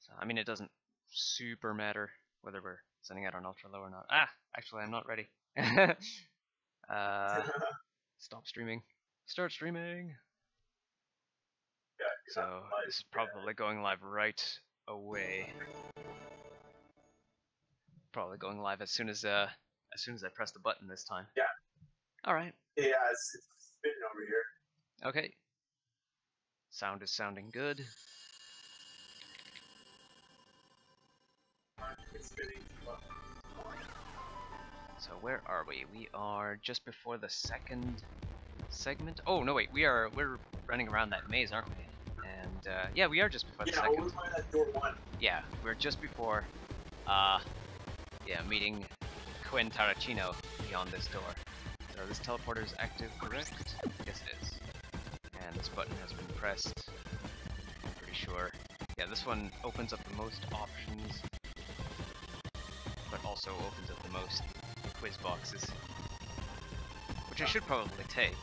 So, I mean, it doesn't super matter whether we're sending out on ultra low or not. Ah, actually, I'm not ready. Stop streaming. Start streaming. So this is probably going live right away. Probably going live as soon as I press the button this time. Yeah. All right. Yeah, it's spinning over here. Okay. Sound is sounding good. It's spinning. So where are we? We are just before the second segment. Oh no, wait. We're running around that maze, aren't we? And yeah, we are just before the second. Yeah, we're going at door 1. Yeah, we're just before. Yeah, meeting Quinn Tarantino beyond this door. So this teleporter is active, correct? Yes, it is. And this button has been pressed. I'm pretty sure. Yeah, this one opens up the most options, but also opens up the most quiz boxes, which I should probably take.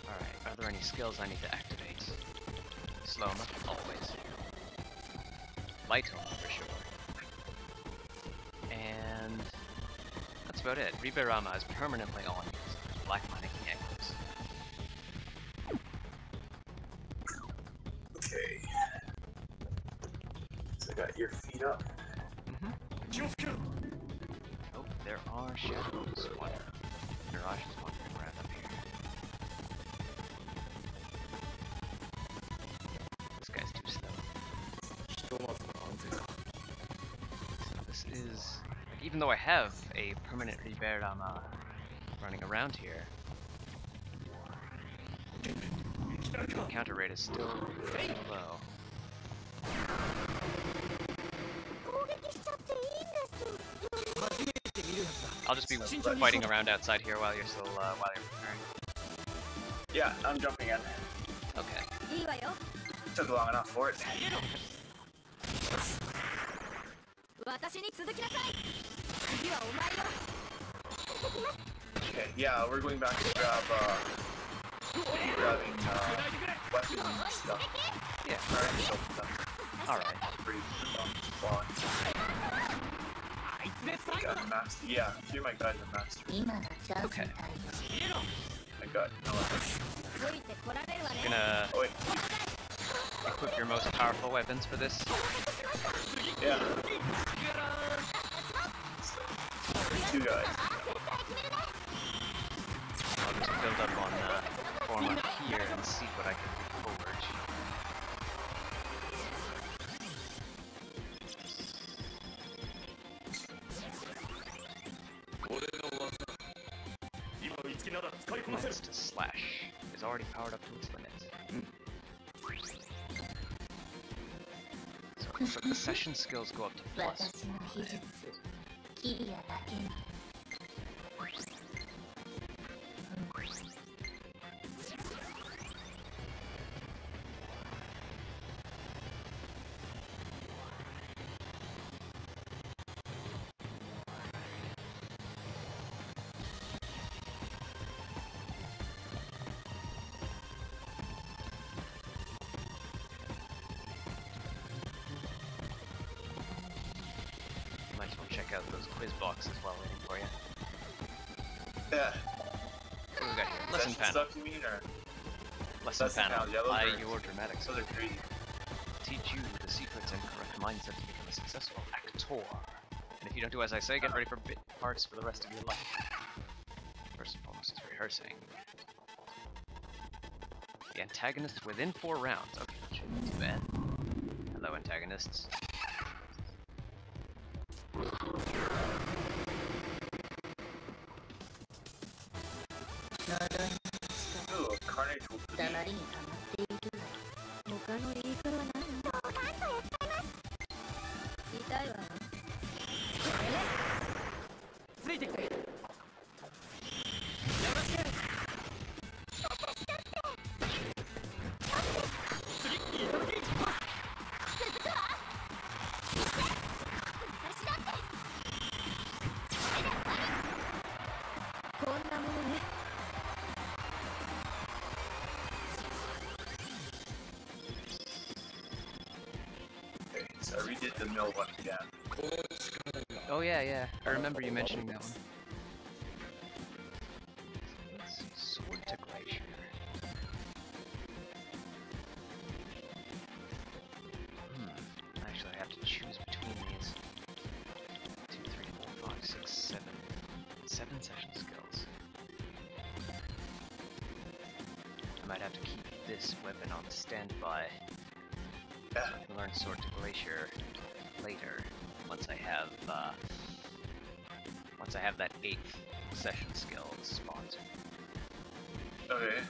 Alright, are there any skills I need to activate? Slow-mo, always. Light on, for sure. And that's about it. Riberama is permanently on because of those black mannequin echoes. Okay. So I got your feet up. Oh, there are shadows wandering. Mirages wandering around up here. This guy's too slow. So this is, like, even though I have a permanent Riberama running around here, the encounter rate is still pretty low. I'll just be fighting around outside here while you're still while you're preparing. Yeah, I'm jumping in. Okay. Took long enough for it. Okay, yeah, we're going back to grab grabbing weapons and stuff. Yeah. Alright. Pretty long. Yeah, few of my guys are master. Okay. I got no others. Gonna equip your most powerful weapons for this. Yeah. 2 guys. I'll just build up on form up here and see what I can do forward. Next to slash is already powered up to its limit. So it looks like the session skills go up to +5. Might as well check out those quiz boxes while waiting for you. Yeah. What do we got here? Lesson panel. Stuff you mean, or? Lesson panel. Yeah, Apply your dramatics. Those are crazy. Teach you the secrets and correct mindset to become a successful actor. And if you don't do as I say, get ready for bit parts for the rest of your life. First and foremost is rehearsing. The antagonists within 4 rounds. Okay, that shouldn't be too bad. Hello, antagonists. Ooh, Carnage will be. Yes, I redid the mill one again. Oh yeah, yeah. I remember you mentioning that one. Sword to glacier. Actually, I have to choose between these. 2, 3, 4, 5, 6, 7. 7 session skills. I might have to keep this weapon on standby. Yeah. I can learn Sword to Glacier later, once I have that 8th session skill spot. Okay.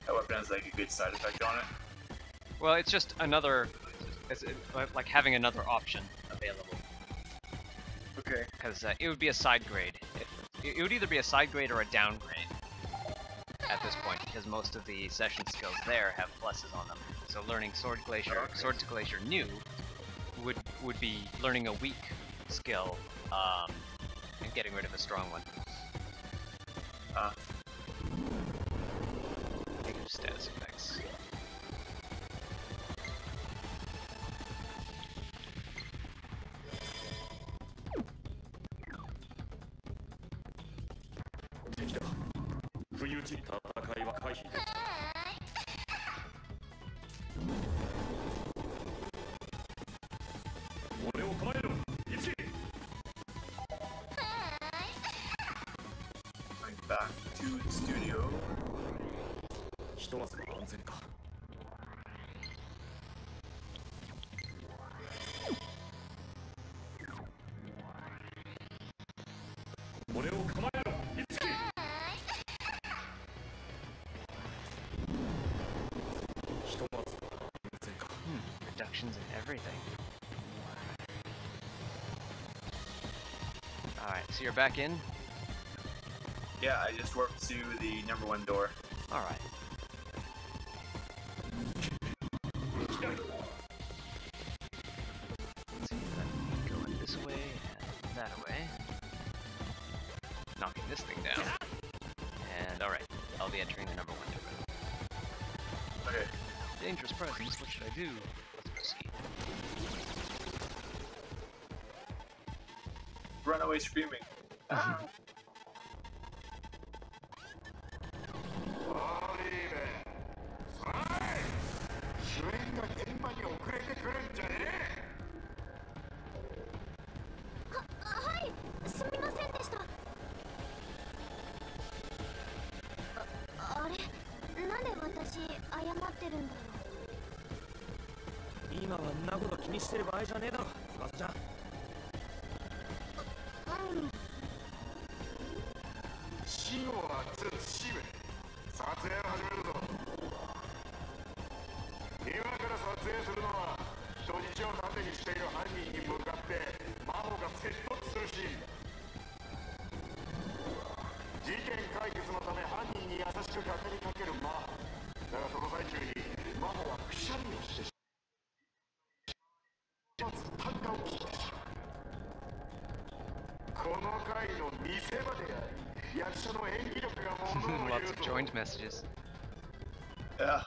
That weapon has like a good side effect on it. Well, it's just another, it's like having another option available. Okay. Because it would be a side grade. It would either be a side grade or a downgrade at this point, because most of the session skills there have pluses on them. So learning Sword to Glacier new would be learning a weak skill and getting rid of a strong one. Negative status effects. Going back to the studio. Reductions in everything. Alright, so you're back in? Yeah, I just warped to the #1 door. Alright. Let's see, let me go in this way and that way. Knocking this thing down. And alright, I'll be entering the #1 door. Okay. Dangerous presence, what should I do? Let's proceed. Run away screaming. Ah! Lots of joined messages. Yeah.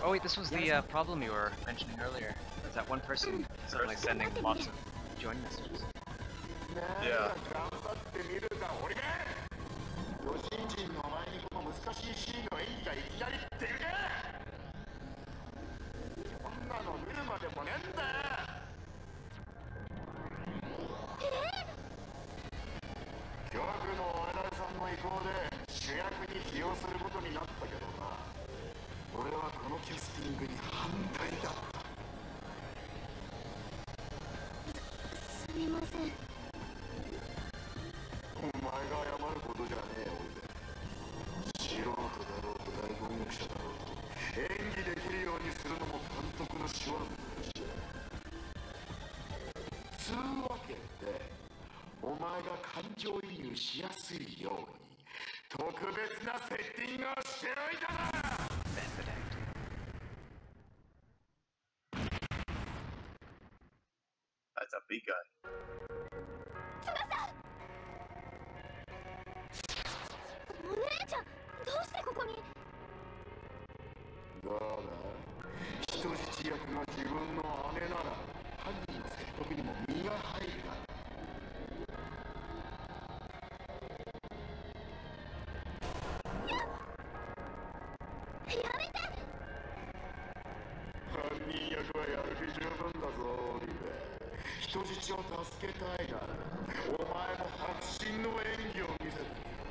Oh wait, this was the problem you were mentioning earlier. Was that one person suddenly sending lots of joined messages? Yeah. That's a big guy. お姉ちゃん、どうしてここに？どうだ、人質役の自分の姉なら犯人の説得にも身が入るだろやめて！犯人役はやる気十分だぞ、オリベ。人質を助けたいならお前も迫真の演技を見せてみろ。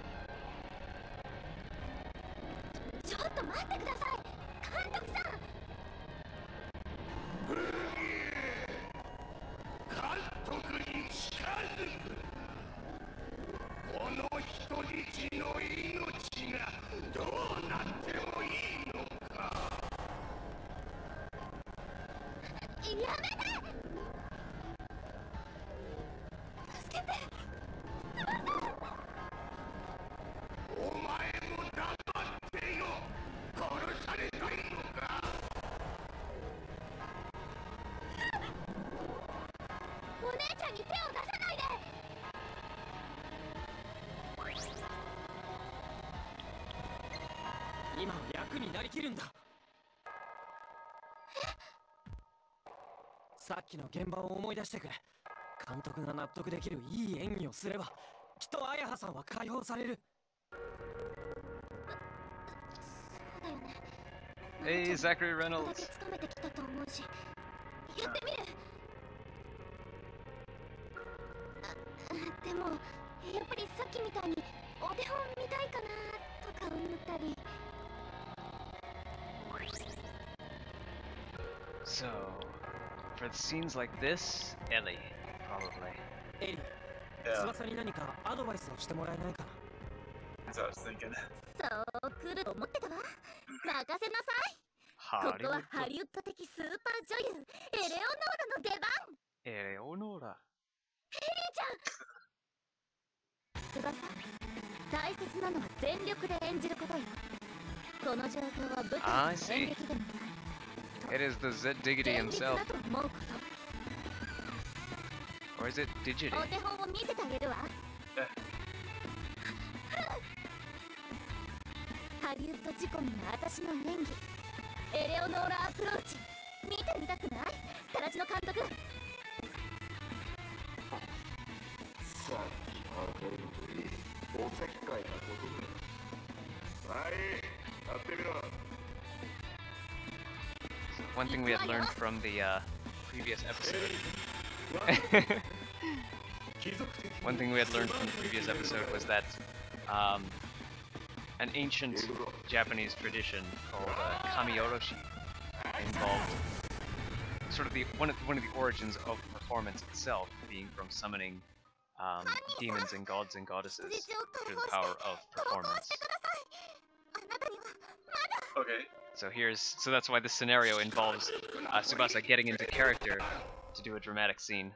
ちょっと待ってください、監督さん。監督に近づく。この人質の命がどうなってもいいのか。やめて！助けて！お前も黙ってよ。殺されたいのか。お姉ちゃんに手を出さないで！今は役になりきるんだ。さっきの現場を思い出してくれ。監督が納得できるいい演技をすればきっと綾葉さんは解放される。そうだよね。 Hey, Zachary ここだ Reynolds. け勤めてきたと思うし、やってみる。でもやっぱりさっきみたいにお手本見たいかなとか思ったり。 So, for scenes like this, Ellie, probably. エリー、 Yeah, 翼に何かアドバイスをしてもらえないかな。 that's what I was thinking. そう来ると思ってたわ。任せなさい。ここはハリウッド的スーパー女優エレオノーラの出番。 Eleonora. 翼、大切なのは全力で演じることよ。この状況は舞 I 台 see. の演劇でもない。 It is the Z Diggity 現実 himself. だと思うこと。 Or is it Digity? お手本を見せてあげるわ。ハリウッド仕込みの私の演技、エレオノーラアプローチ、見てみたくない？タラチの監督。さっきの明るいおせっかいなことだ。はい、やってみろ。 One thing we had learned from the previous episode. One thing we had learned from the previous episode was that an ancient Japanese tradition called kami-oroshi involved sort of one of the origins of performance itself being from summoning demons and gods and goddesses through the power of performance. あなたにはまだ。 Okay. So that's why this scenario involves Tsubasa getting into character to do a dramatic scene.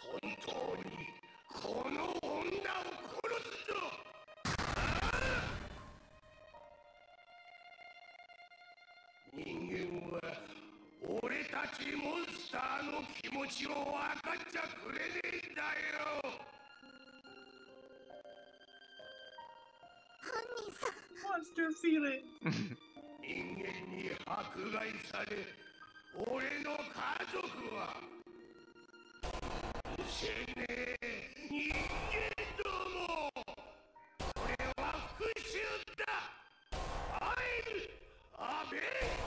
本当にこの女を殺すぞ。人間は俺たちモンスターの気持ちを分かっちゃくれねえんだよ。犯人さん。 Monster feeling. 人間に迫害され、俺の家族は許せねえ人間ども。これは復讐だ。アベン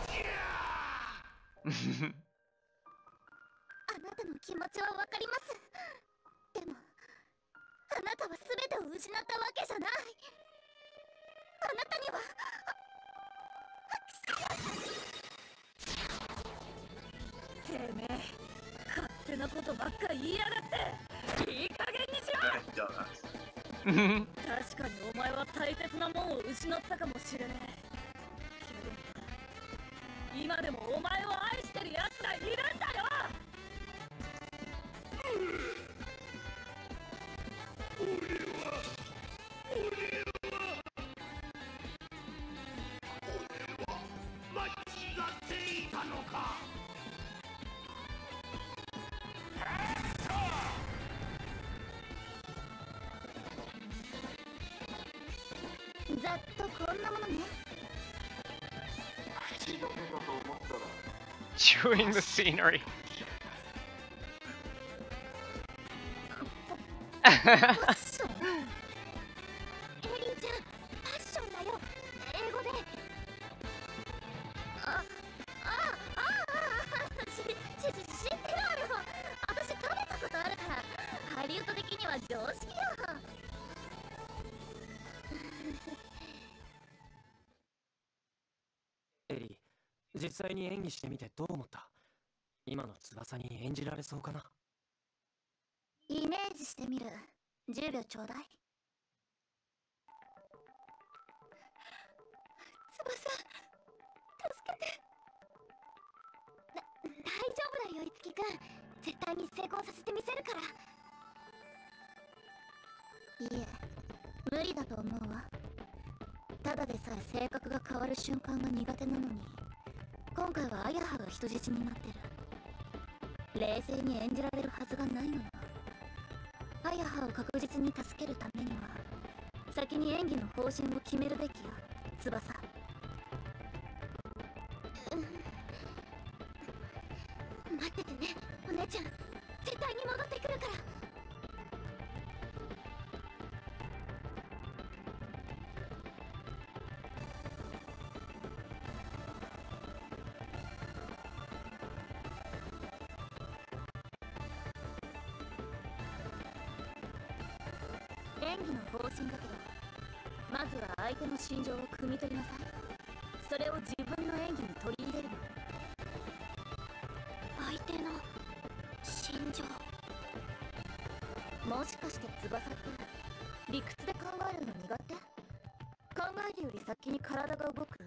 ジャー。あなたの気持ちはわかります。でもあなたは全てを失ったわけじゃない。あなたにはてめえ、勝手なことばっか言いやがって。いい加減にしろ。 Dumbass. 確かにお前は大切なもんを失ったかもしれねえ。けど今でもお前を愛してる奴がいるんだよ。間違っていたのか。chewing the scenery. パッションエリーちゃん、パッションだよ。英語で。あ、知ってるわよ。私食べたことあるから。ハリウッド的には常識よ。エリー、実際に演技してみてどう思った？今の翼に演じられそうかな？イメージしてみる。10秒ちょうだい。翼、助けて。大丈夫だよ、いつきくん。絶対に成功させてみせるから。いえ、無理だと思うわ。ただでさえ性格が変わる瞬間が苦手なのに、今回はアヤハが人質になってる。冷静に演じられるはずがないのよ。アヤハを確実に助けるためには、先に演技の方針を決めるべきよ、翼。待っててね、お姉ちゃん。絶対に戻ってくるから。演技の方針だけど、まずは相手の心情を汲み取りなさい。それを自分の演技に取り入れるの。相手の心情。もしかして翼って理屈で考えるの苦手？考えるより先に体が動く？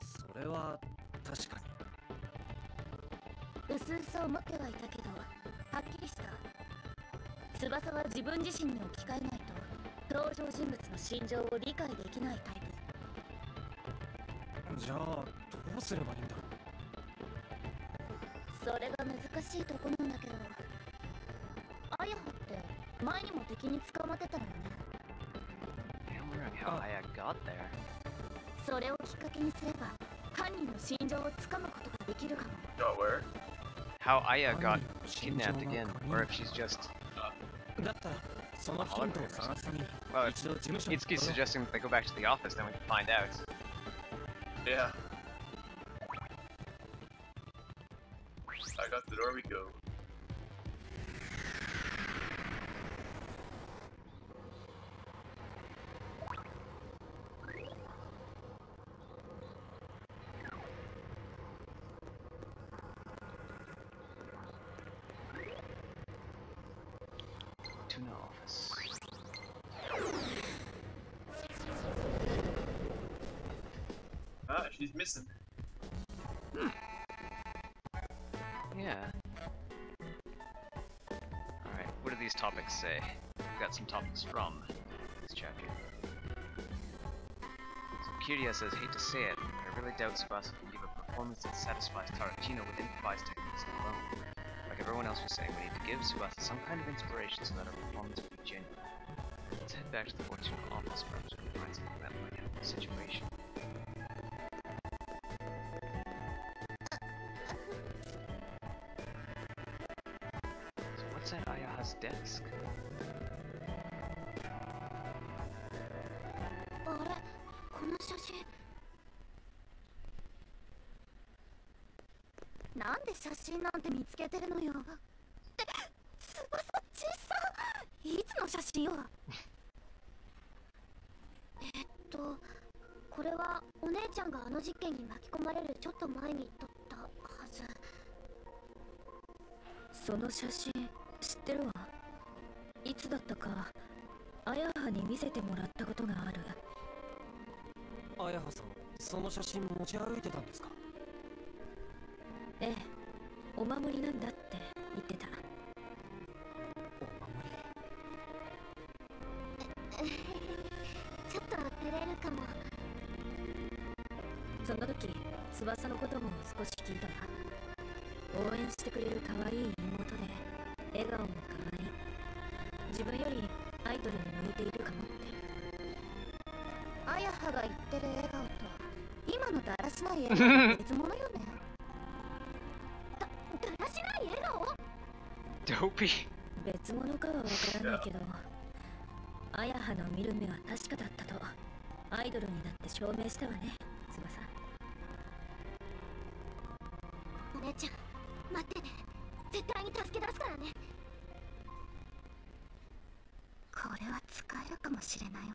それは確かうすうす思ってはいたけど、はっきりした。翼は自分自身に置き換えないと登場人物の心情を理解できないタイプ。に。じゃあどうすればいいんだ？それが難しいとこなんだけど、アヤハって前にも敵に捕まってたのよね。I'm wondering how Aya got there. それをきっかけにすれば犯人の心情をつかむことができるかも。 Got where? How Aya got kidnapped again, or if she's just. だったらそのヒントを探すために Well, 一度事務所に Itsuki's suggesting that they go back to the office, then we can find out. Yeah. I got the door we go. To no office. Ah, she's missing. Yeah. Alright, what do these topics say? We've got some topics from this chapter. So Kiria says, hate to say it, I really doubt Tsubasa can give a performance that satisfies Tarantino with improvised techniques alone. Like everyone else was saying, we need to give Tsubasa some kind of inspiration so that our performance will be genuine. Let's head back to the Fortuna office, perhaps we can find something that might help the situation. So what's at Ayaha's desk? あれ、この写真。なんで写真なんて見つけてるのよ。翼小さ。いつの写真よ。これはお姉ちゃんがあの事件に巻き込まれるちょっと前に撮ったはず。その写真知ってるわ。いつだったかアヤハに見せてもらったことがある。アヤハさん、その写真持ち歩いてたんですか？ええ、お守りなんだって言ってた。お守り。ちょっと照れるかも。その時翼のことも少し聞いたわ。応援してくれる可愛い妹で笑顔も可愛い。自分よりアイドルに向いているかもって。アヤハが言ってる笑顔と今のだらしない笑顔は別物よね。Dopey. 別物かはわからないけど、あやはの見る目は確かだったとアイドルになって証明したわね、翼。お姉ちゃん待ってね、絶対に助け出すからね。これは使えるかもしれないわね。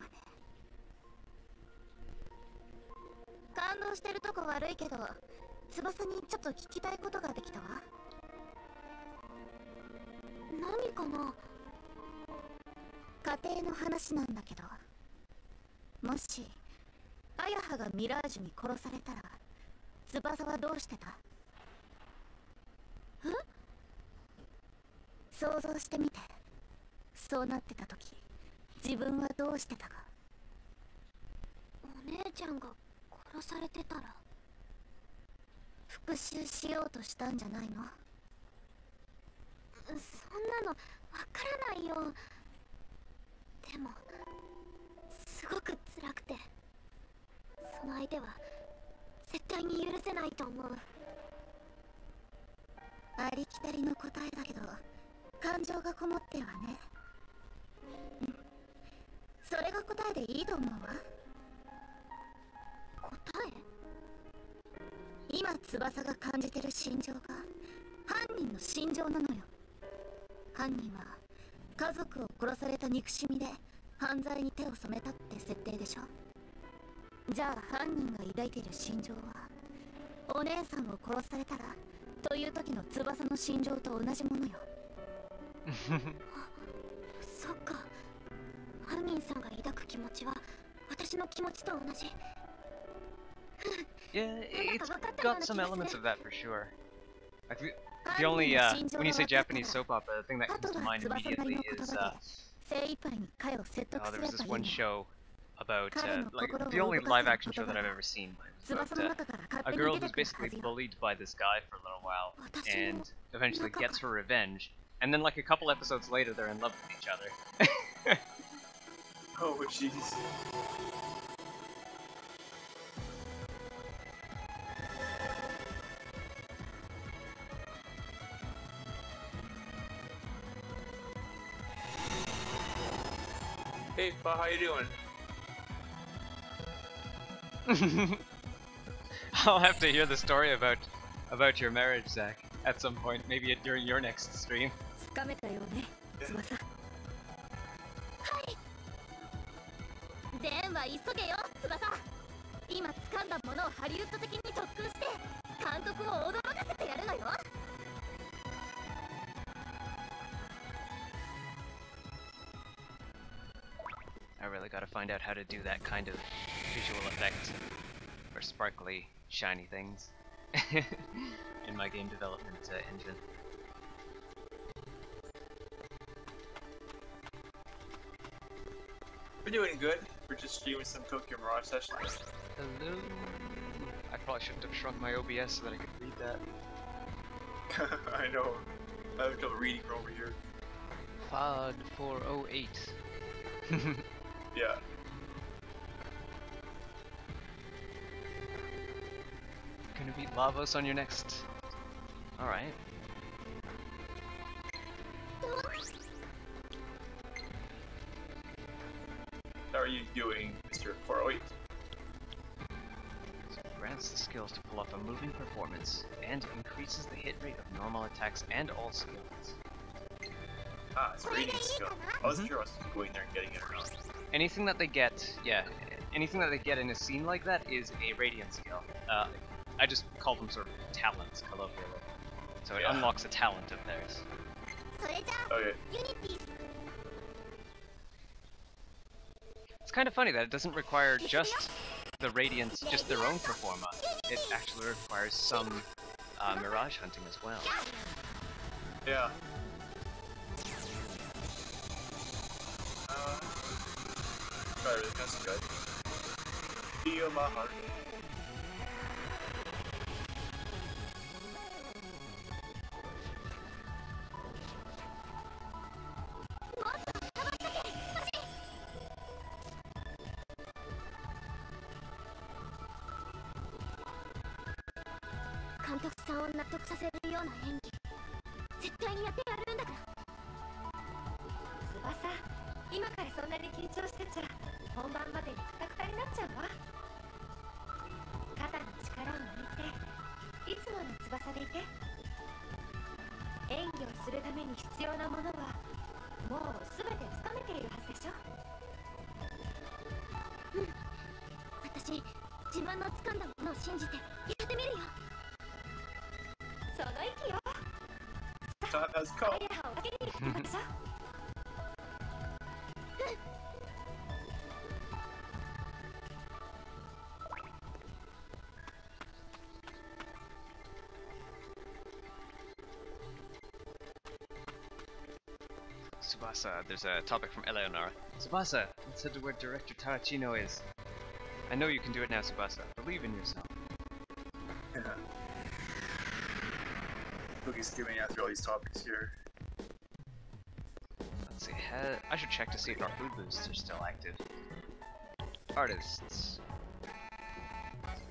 感動してるとこ悪いけど、翼にちょっと聞きたいことができたわ。何かな。家庭の話なんだけど、もしあやはがミラージュに殺されたら翼はどうしてた？え？想像してみて。そうなってた時、自分はどうしてたか。お姉ちゃんが殺されてたら復讐しようとしたんじゃないの？そんなのわからないよ。でもすごく辛くて、その相手は絶対に許せないと思う。ありきたりの答えだけど感情がこもってるわね。それが答えでいいと思うわ。答え？今翼が感じてる心情が犯人の心情なのよ。犯人は家族を殺された憎しみで犯罪に手を染めたって設定でしょ。じゃあ犯人が抱いている心情はお姉さんを殺されたらという時の翼の心情と同じものよ。そっか、犯人さんが抱く気持ちは私の気持ちと同じ。Yeah, it's got some elements of that for sure. I think the only when you say Japanese soap opera, the thing that comes to mind immediately is there was this one show about like the only live action show that I've ever seen. About, a girl who's basically bullied by this guy for a little while and eventually gets her revenge, and then like a couple episodes later they're in love with each other. Oh jeez. Hey Pa, how you doing? I'll have to hear the story about your marriage, Zach, at some point, maybe during your next stream. つかめたよね、翼。はい。全は急げよ、翼。今掴んだものをハリウッド的に特訓して監督を驚かせてやるのよ。I really gotta find out how to do that kind of visual effect for sparkly, shiny things in my game development engine. We're doing good. We're just streaming some Tokyo Mirage sessions. Hello. I probably shouldn't have shrunk my OBS so that I could read that. I know. I have trouble reading from over here. FOD 408. Yeah. Gonna beat Lavos on your next. Alright. How are you doing, Mr. 408? So it grants the skills to pull off a moving performance and increases the hit rate of normal attacks and all skills. Ah, it's a radiant skill. I wasn't sure I was going there and getting it or not. Anything that they get, yeah, anything that they get in a scene like that is a radiant skill. I just call them sort of talents, colloquially. So it unlocks a talent of theirs. Okay. It's kind of funny that it doesn't require just the radiance, just their own performa. It actually requires some mirage hunting as well. Yeah. Sorry, that's good. Feel my heart.監督さんを納得させるような演技、絶対にやってやるんだから。今からそんなに緊張してちゃ本番までにクタクタになっちゃうわ。肩の力を抜いていつもの翼でいて。演技をするために必要なものはもう全てつかめているはずでしょ。うん、私自分の掴んだものを信じてやってみるよ。その息よ。So that's ア cool. イアをかけに行きましょう。Tsubasa, there's a topic from Eleonora. Tsubasa, let's head to where Director Tarantino is. I know you can do it now, Tsubasa. Believe in yourself. Yeah. Cookie's giving after all these topics here. Let's see. I should check to see if our food boosts are still active. Artists.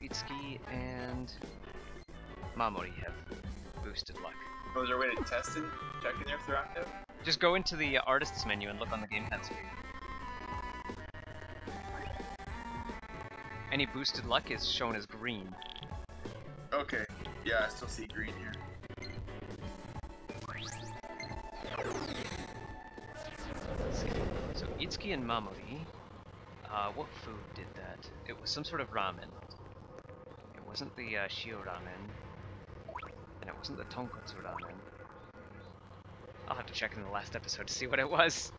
Itsuki and Mamori have boosted luck. Oh, is there a way to test it? Check in there if they're active? Just go into the artists menu and look on the gamepad screen. Any boosted luck is shown as green. Okay. Yeah, I still see green here. So Itsuki and Mamori, what food did that? It was some sort of ramen. It wasn't the shio ramen, and it wasn't the tonkotsu ramen. I'll have to check in the last episode to see what it was.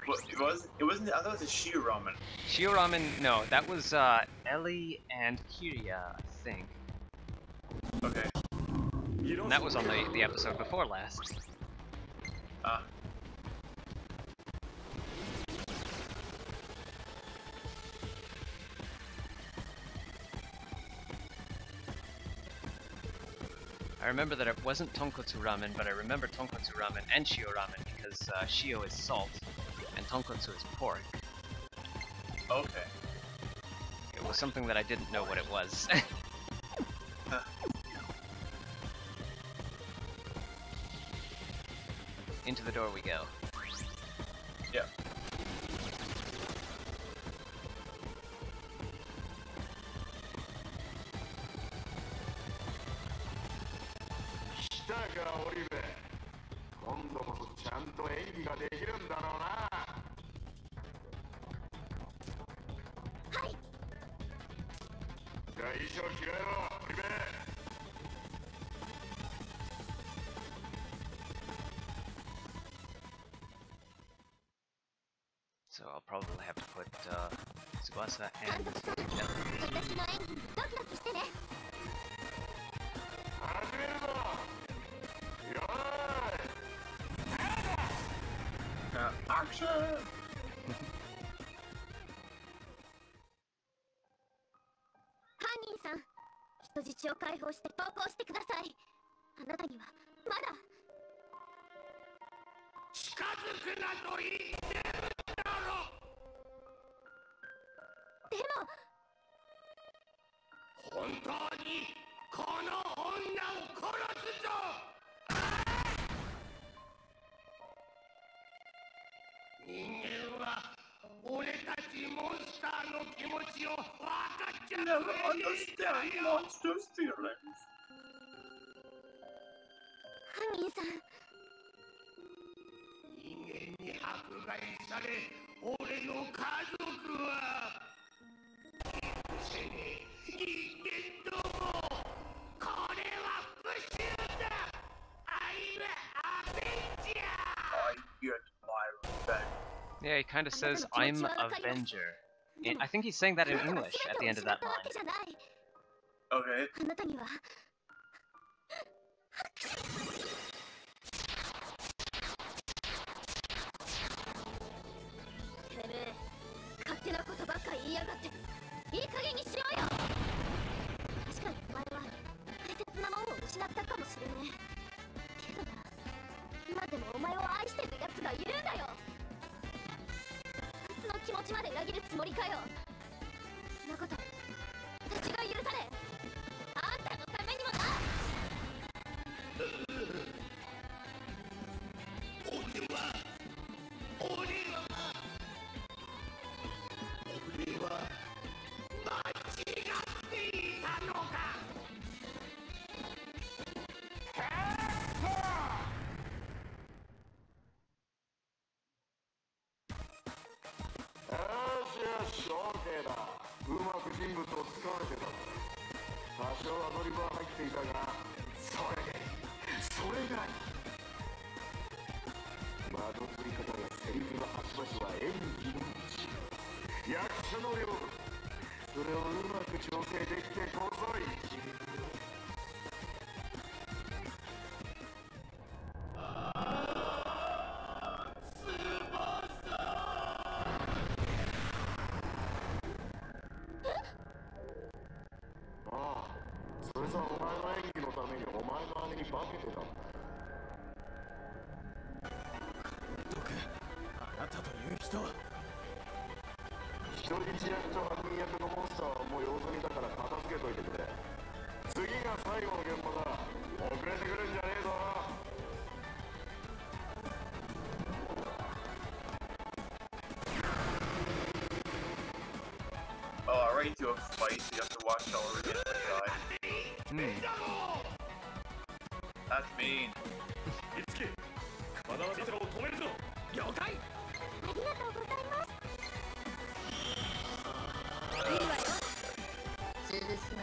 Well, it wasn't. I thought it was a shio ramen. Shio ramen, no, that was Ellie and Kiria, I think. Okay. And that was on the episode before last. Ah. I remember that it wasn't tonkotsu ramen, but I remember tonkotsu ramen and shio ramen because shio is salt and tonkotsu is pork. Okay. It was something that I didn't know what it was. Huh. Into the door we go. Yeah. So I'll probably have to put Tsubasa and 監督さん、私の演技にドキドキしてね。Action! 犯人さん、人質を解放して投降してください。あなたにはまだ。近づくなと言ってるだろ。でも本当にこの女を殺すぞ。人間は俺たちモンスターの気持ちを分かっちゃう。 Never understand monsters' feelings. 犯人さん、人間に迫害され俺の家族は許せねえ。人間ども、これは復讐だ。I'm a Avenger. I get my revenge. Yeah, he kind of says, I'm Avenger. I think he's saying that in English at the end of that line. Okay. あなたにはてめえ、勝手なことばっか言いやがって。いい加減にしろよ。確かにお前は大切なものを失ったかもしれねえけどな、今でもお前を愛してる奴がいるんだよ。そいつの気持ちまで裏切るつもりかよ。そんなこと私が許され、あんたのためにもな。俺は俺少アドリブは入っていたが、それがいい。窓取り方やセリフの端々は演技の一部。役者のよう。それをうまく調整できてこそ一流。それさ、お前の演技のためにお前の姉に化けてたんだ。あなたという人は人質役と犯人役のモンスターはもう様子見だから片付けといてくれ。次が最後の現場だ。遅れてくるんじゃねえぞ。Oh, already to a fight, you have to watch all over again when you die. That's mean. いつき、まだまだを止めるぞ。了解。ありがとうございます。いいわよ。潰すわ。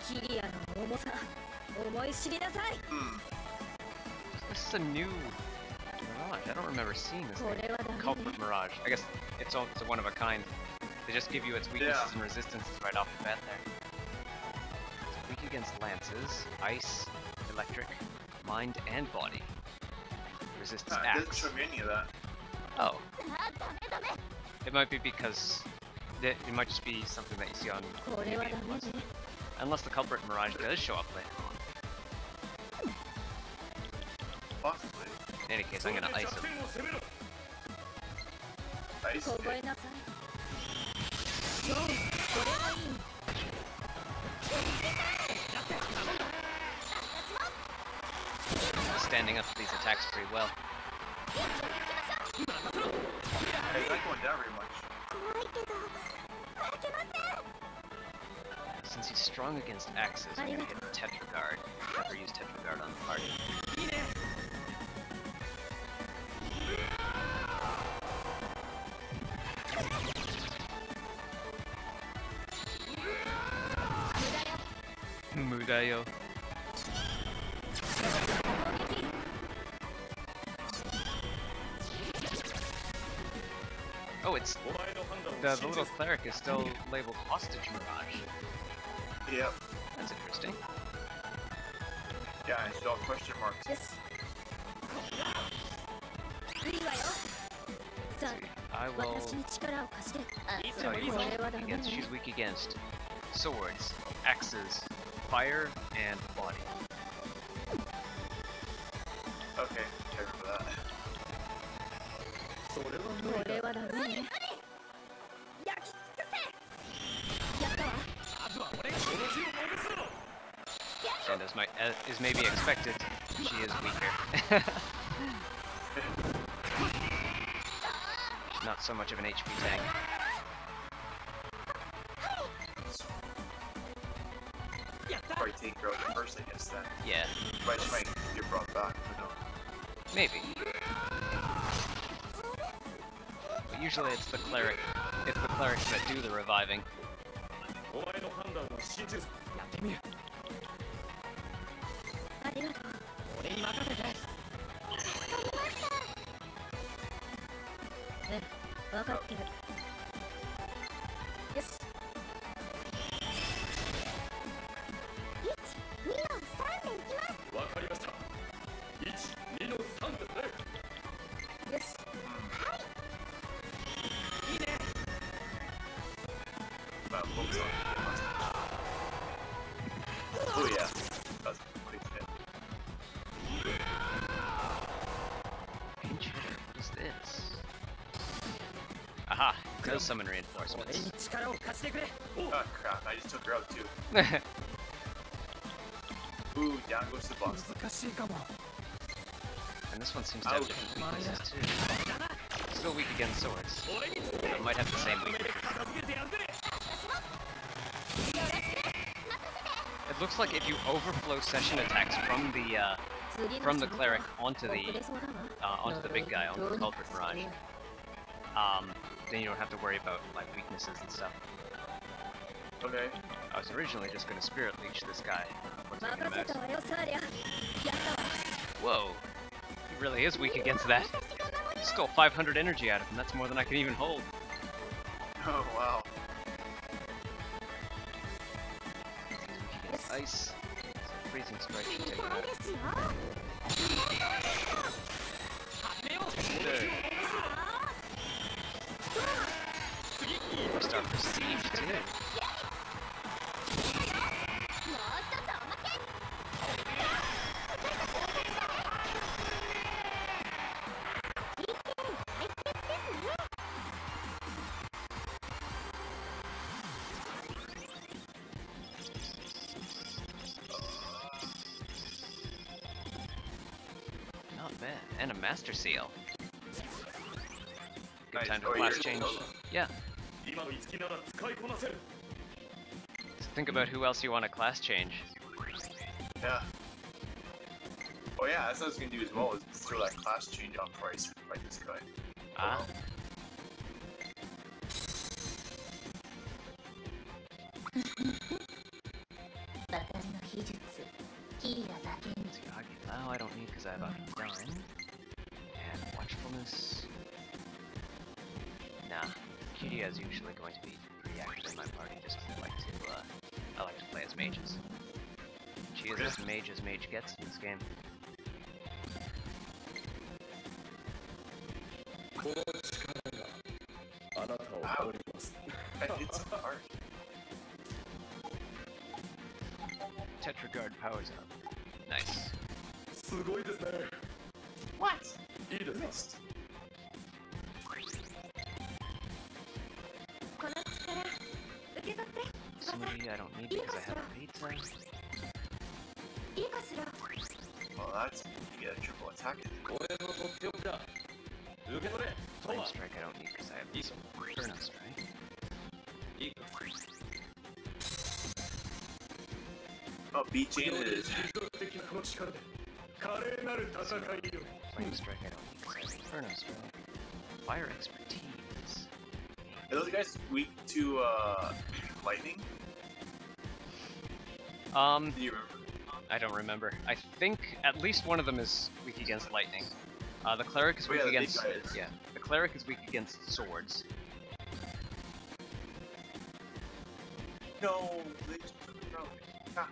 キリアの重さ、思い知りなさい。This is a new Mirage. I don't remember seeing this thing. Culprit Mirage. I guess it's a one of a kind. They just give you its weaknesses and resistances right off the bat there. It's weak against lances, ice, electric, mind, and body. Resists It doesn't axe. show me any of that. Oh. It might be because it might just be something that you see on maybe unless the Culprit Mirage does show up later on. Possibly. In any case, I'm gonna ice him. Ice覚え it. なさい。そう、これがいい。 Standing up to these attacks pretty well. Hey, it's not going down very much. 怖いけど負けません。 Since he's strong against axes, I'm gonna hit Tetragard. Never use Tetragard on the party. Mudayo. Oh, it's the little cleric is still labeled hostage Mirage. Yep. That's interesting. Yeah, and it's all question marks. よし。いいわよ。さ I あ、 will 私に力を貸して。 tell you これはダメ against. ね。 She's weak against swords, axes, fire, and body. Okay, check for that. これはダメね。焼き尽くせ。やったわ。 And as may be expected, she is weaker. Not so much of an HP tank. Probably take her out first, I guess, then. Yeah, But she might get brought back, who knows. maybe. But usually it's the cleric. It's the clerics that do the reviving. お前の判断を信じる。やってみる。ありがとう。俺に任せて。分かってる。よし。 1、2の3でいきます。わかりました。1、2の3ですね。よし。いいね。 Focus on it. Oh yeah, that's a quick hit. Pinch hitter. What is this? Aha! It does summon 俺 reinforcements. に力を貸してくれ。 Oh crap, I just took her out too. Ooh, down goes the boss. 難しいかも。 And this one seems to have different weaknesses too. Still weak against swords. But it might have the same weaknesses. It looks like if you overflow session attacks from the cleric onto the big guy, onto the culprit Mirage, then you don't have to worry about like weaknesses and stuff. Okay. I was originally just going to spirit leech this guy. Before taking him 任せた out. わよサーリャ。やったわ。 Whoa, he really is weak against that. Stole 500 energy out of him. That's more than I can even hold. Oh wow. He's weak against ice. So freezing strike should take him out. ですよ。 Four-star prestige too. もう一つおまけ。 Not bad. And a master seal. Good Nice. time to Oh, class you're- change. Yeah. So think about who else you want to class change. Yeah. Oh yeah, that's what I was gonna do as well, is throw that class change on price to fight this guy. Ah. Agilao I don't need because I have Undyne. And Watchfulness. Nah. Kiria is usually going to be pretty active in my party just because I like to play as mages. She is as mage gets in this game. That hits him hard. Tetragard powers up. Nice. What? Missed. この力受け取って。 Somebody I don't need because I have a pizza. いいかしら。 Well, that's you get a triple attack. Flame strike I don't need because I have Inferno strike. Oh, beat Jane it is. Flame strike I don't need because I have Inferno strike. Fire expertise. Are those guys weak to lightning? Do you remember? I don't remember. I think at least one of them is weak against lightning. The cleric is Oh, weak yeah, the big against guy is. yeah. The cleric is weak against swords. No, they just took it out. Ah.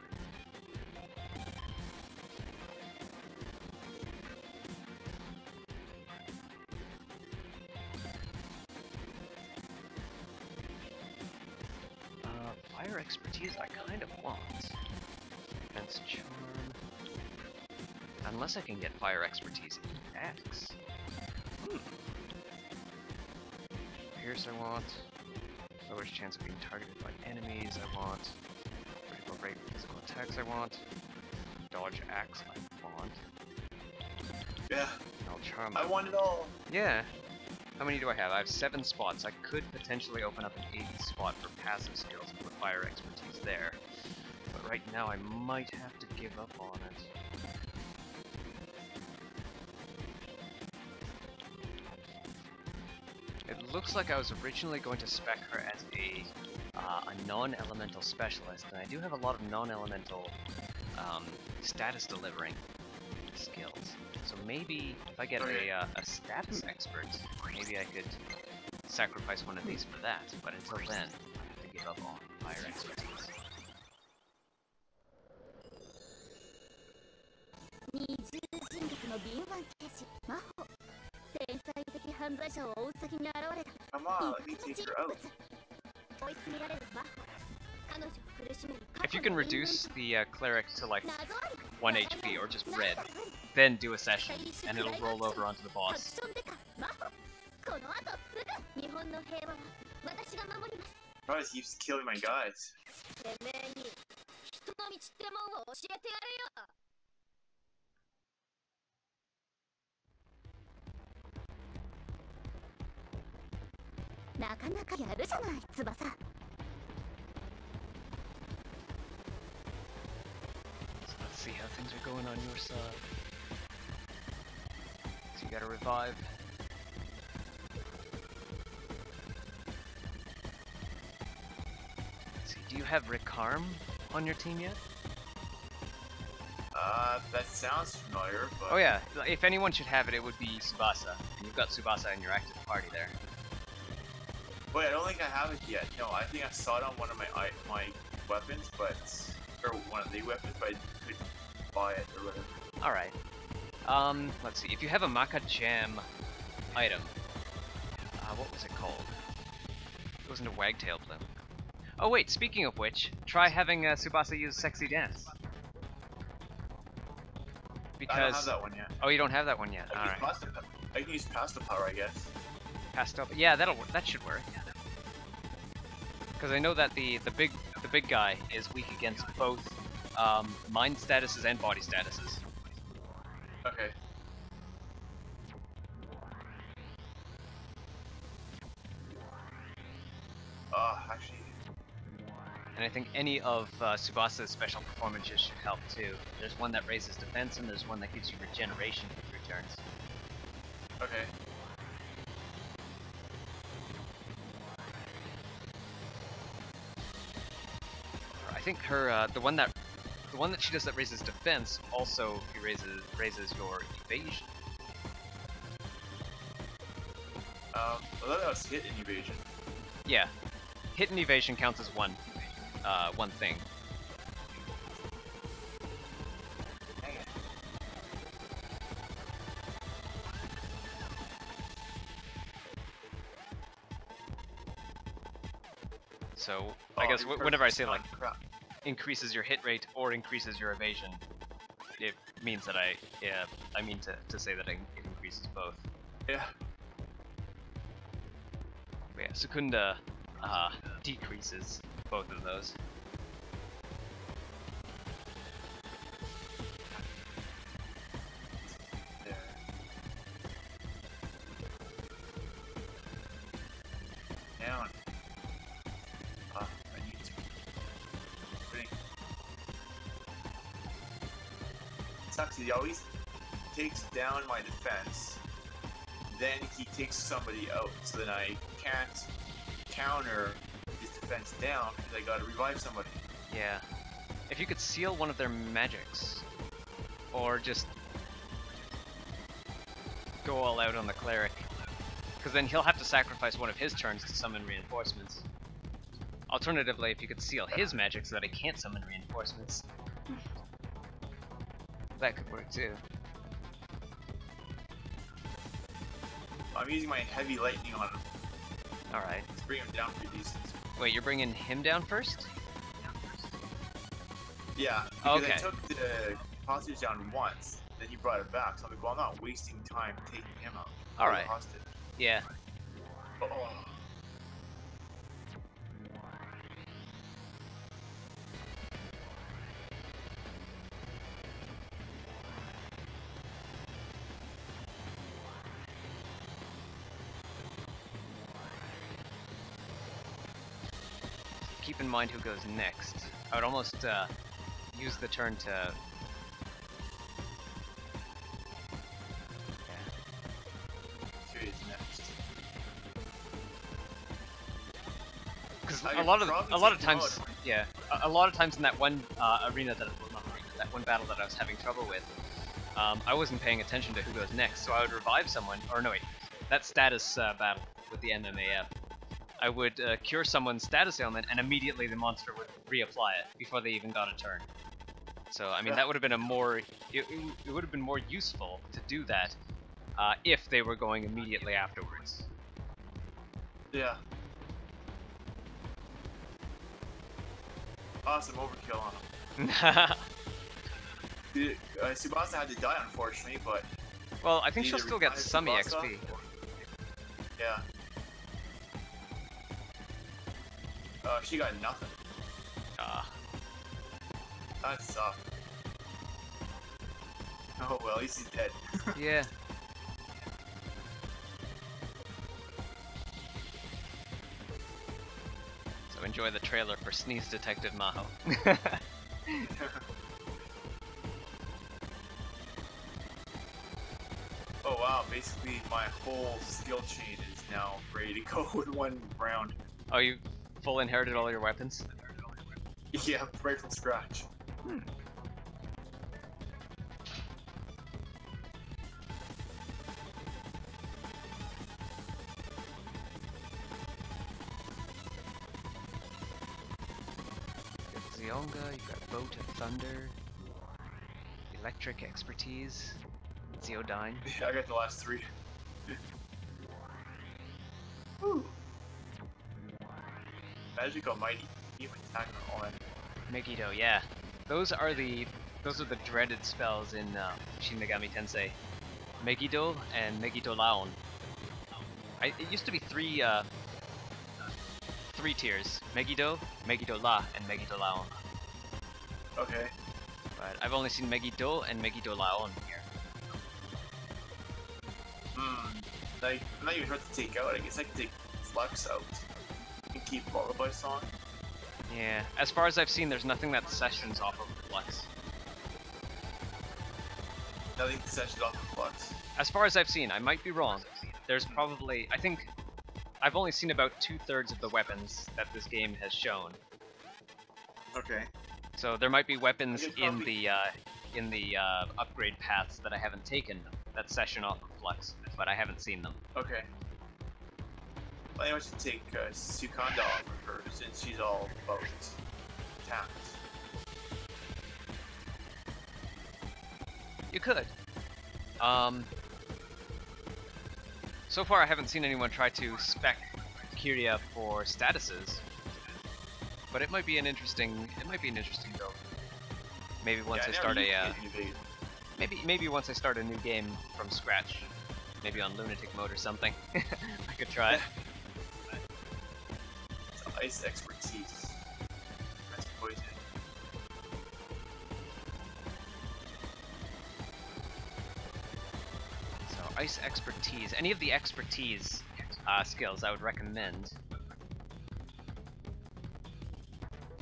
Fire expertise I kind of want. Against charm. Unless I can get fire expertise X. Pierce I want. Lowers chance of being targeted by enemies I want. Critical rate physical attacks I want. Dodge axe I want. Yeah, Null charm I want it all. Yeah. How many do I have? I have 7 spots. I could potentially open up an 8th spot for passive skills and put fire expertise there. But right now I might have to give up on it. It looks like I was originally going to spec her as a non-elemental specialist, and I do have a lot of non-elemental status delivering skills. So maybe if I get a status expert, maybe I could sacrifice one of these for that. But until then, I have to give up on fire expertise. 二重人格の敏腕刑事魔法天才的犯罪者を追う先に現れた Come on, let me take her out. 追い詰められる魔法彼女を苦しめる If you can reduce the cleric to like 謎ある 1 HP or just red, then do a session, and it'll roll over onto the ハク boss. ションデカ魔法この後すぐ日本の平和は私が守ります Probably keeps killing my guys. てめえに人の道ってもんを教えてやるよ なかなかやるじゃない翼 So let's see how things are going on your side. So you gotta revive. Let's see, do you have Rikarm on your team yet? That sounds familiar, but... Oh yeah, if anyone should have it, it would be Tsubasa. And you've got Tsubasa in your active party there. Wait, I don't think I have it yet. No, I think I saw it on one of my weapons, but... Or one of the weapons, but I couldn't buy it or whatever. Alright. Let's see. If you have a Maka Jam item, what was it called? It wasn't a Wagtail Plume. Oh wait, speaking of which, try having Tsubasa use Sexy Dance. Because... I don't have that one yet. Oh, you don't have that one yet. Alright. I can use Pasta Power, I guess. Pasta... Yeah, that should work. Because I know that the big guy is weak against both mind statuses and body statuses. Okay. Actually... And I think any of Tsubasa's special performances should help too. There's one that raises defense and there's one that gives you regeneration for 3 turns. Okay. I think her the one that she does that raises defense also raises your evasion. I thought that was hit and evasion. Yeah, hit and evasion counts as one thing. Dang it. So I guess you whenever I say pressed like crap. increases your hit rate or increases your evasion, it means that I mean to say that it increases both. Yeah. But yeah, Secunda decreases both of those. There. Down. I need to. Putting. Sucks. He always takes down my defense. Then he takes somebody out, so then I can't counter his defense down because I gotta revive somebody. Yeah. If you could seal one of their magics, or just go all out on the cleric, because then he'll have to sacrifice one of his turns to summon reinforcements. Alternatively, if you could seal his magic so that he can't summon reinforcements, that could work too. I'm using my heavy lightning on him. Alright. Let's bring him down pretty decent. Wait, you're bringing him down first? Yeah, because Okay. I took the hostage down once, then he brought it back, so I'm like, well, I'm not wasting time taking him out. Alright. Hostage. Yeah. Oh. Keep in mind who goes next. I would almost use the turn to... Who is next? Because I a could lot of probably take times, him out. yeah, a lot of times in that one arena that well, not arena, that one battle that I was having trouble with, I wasn't paying attention to who goes next, so I would revive someone, or no wait, that status battle with the MMAF. I would cure someone's status ailment, and immediately the monster would reapply it before they even got a turn. So I mean, that would have been a more it would have been more useful to do that if they were going immediately afterwards. Yeah. Awesome overkill on him. Dude, Tsubasa had to die, unfortunately, but Well, I think she'll either still get revive some Tsubasa EXP. or- Yeah. She got nothing. That sucked. Oh well, at least he's dead. Yeah. So enjoy the trailer for Sneeze Detective Maho. Oh wow, basically my whole skill chain is now ready to go in one round. Oh, you full inherited all your weapons? Yeah, right from scratch. You've got Zionga, you've got Boat of Thunder, Electric Expertise, Zeodyne. Yeah, I got the last three. Woo. Magic Almighty. Even attack on. Megiddo, yeah. Those are the dreaded spells in Shin Megami Tensei. Megiddo and Megiddo Laon. It used to be three tiers: Megiddo, Megiddo La, and Megiddo Laon. Okay. But I've only seen Megiddo and Megiddo Laon here. Like, I'm not even sure what to take out. I guess I can take Flux out and keep Lullaby's on. Yeah, as far as I've seen, there's nothing that sessions off of Flux. Nothing sessions off of Flux. As far as I've seen, I might be wrong. There's probably, I think, I've only seen about 2/3 of the weapons that this game has shown. Okay. So there might be weapons It's in probably- the upgrade paths that I haven't taken that session off of Flux, but I haven't seen them. Okay. Well, I should take Sukanda off of her since she's all about taps. You could. So far I haven't seen anyone try to spec Kyria for statuses, but it might be an interesting build. Maybe once I start maybe once I start a new game from scratch, maybe on lunatic mode or something, I could try it. It's Ice Expertise. That's poison. So Ice Expertise, any of the expertise skills I would recommend,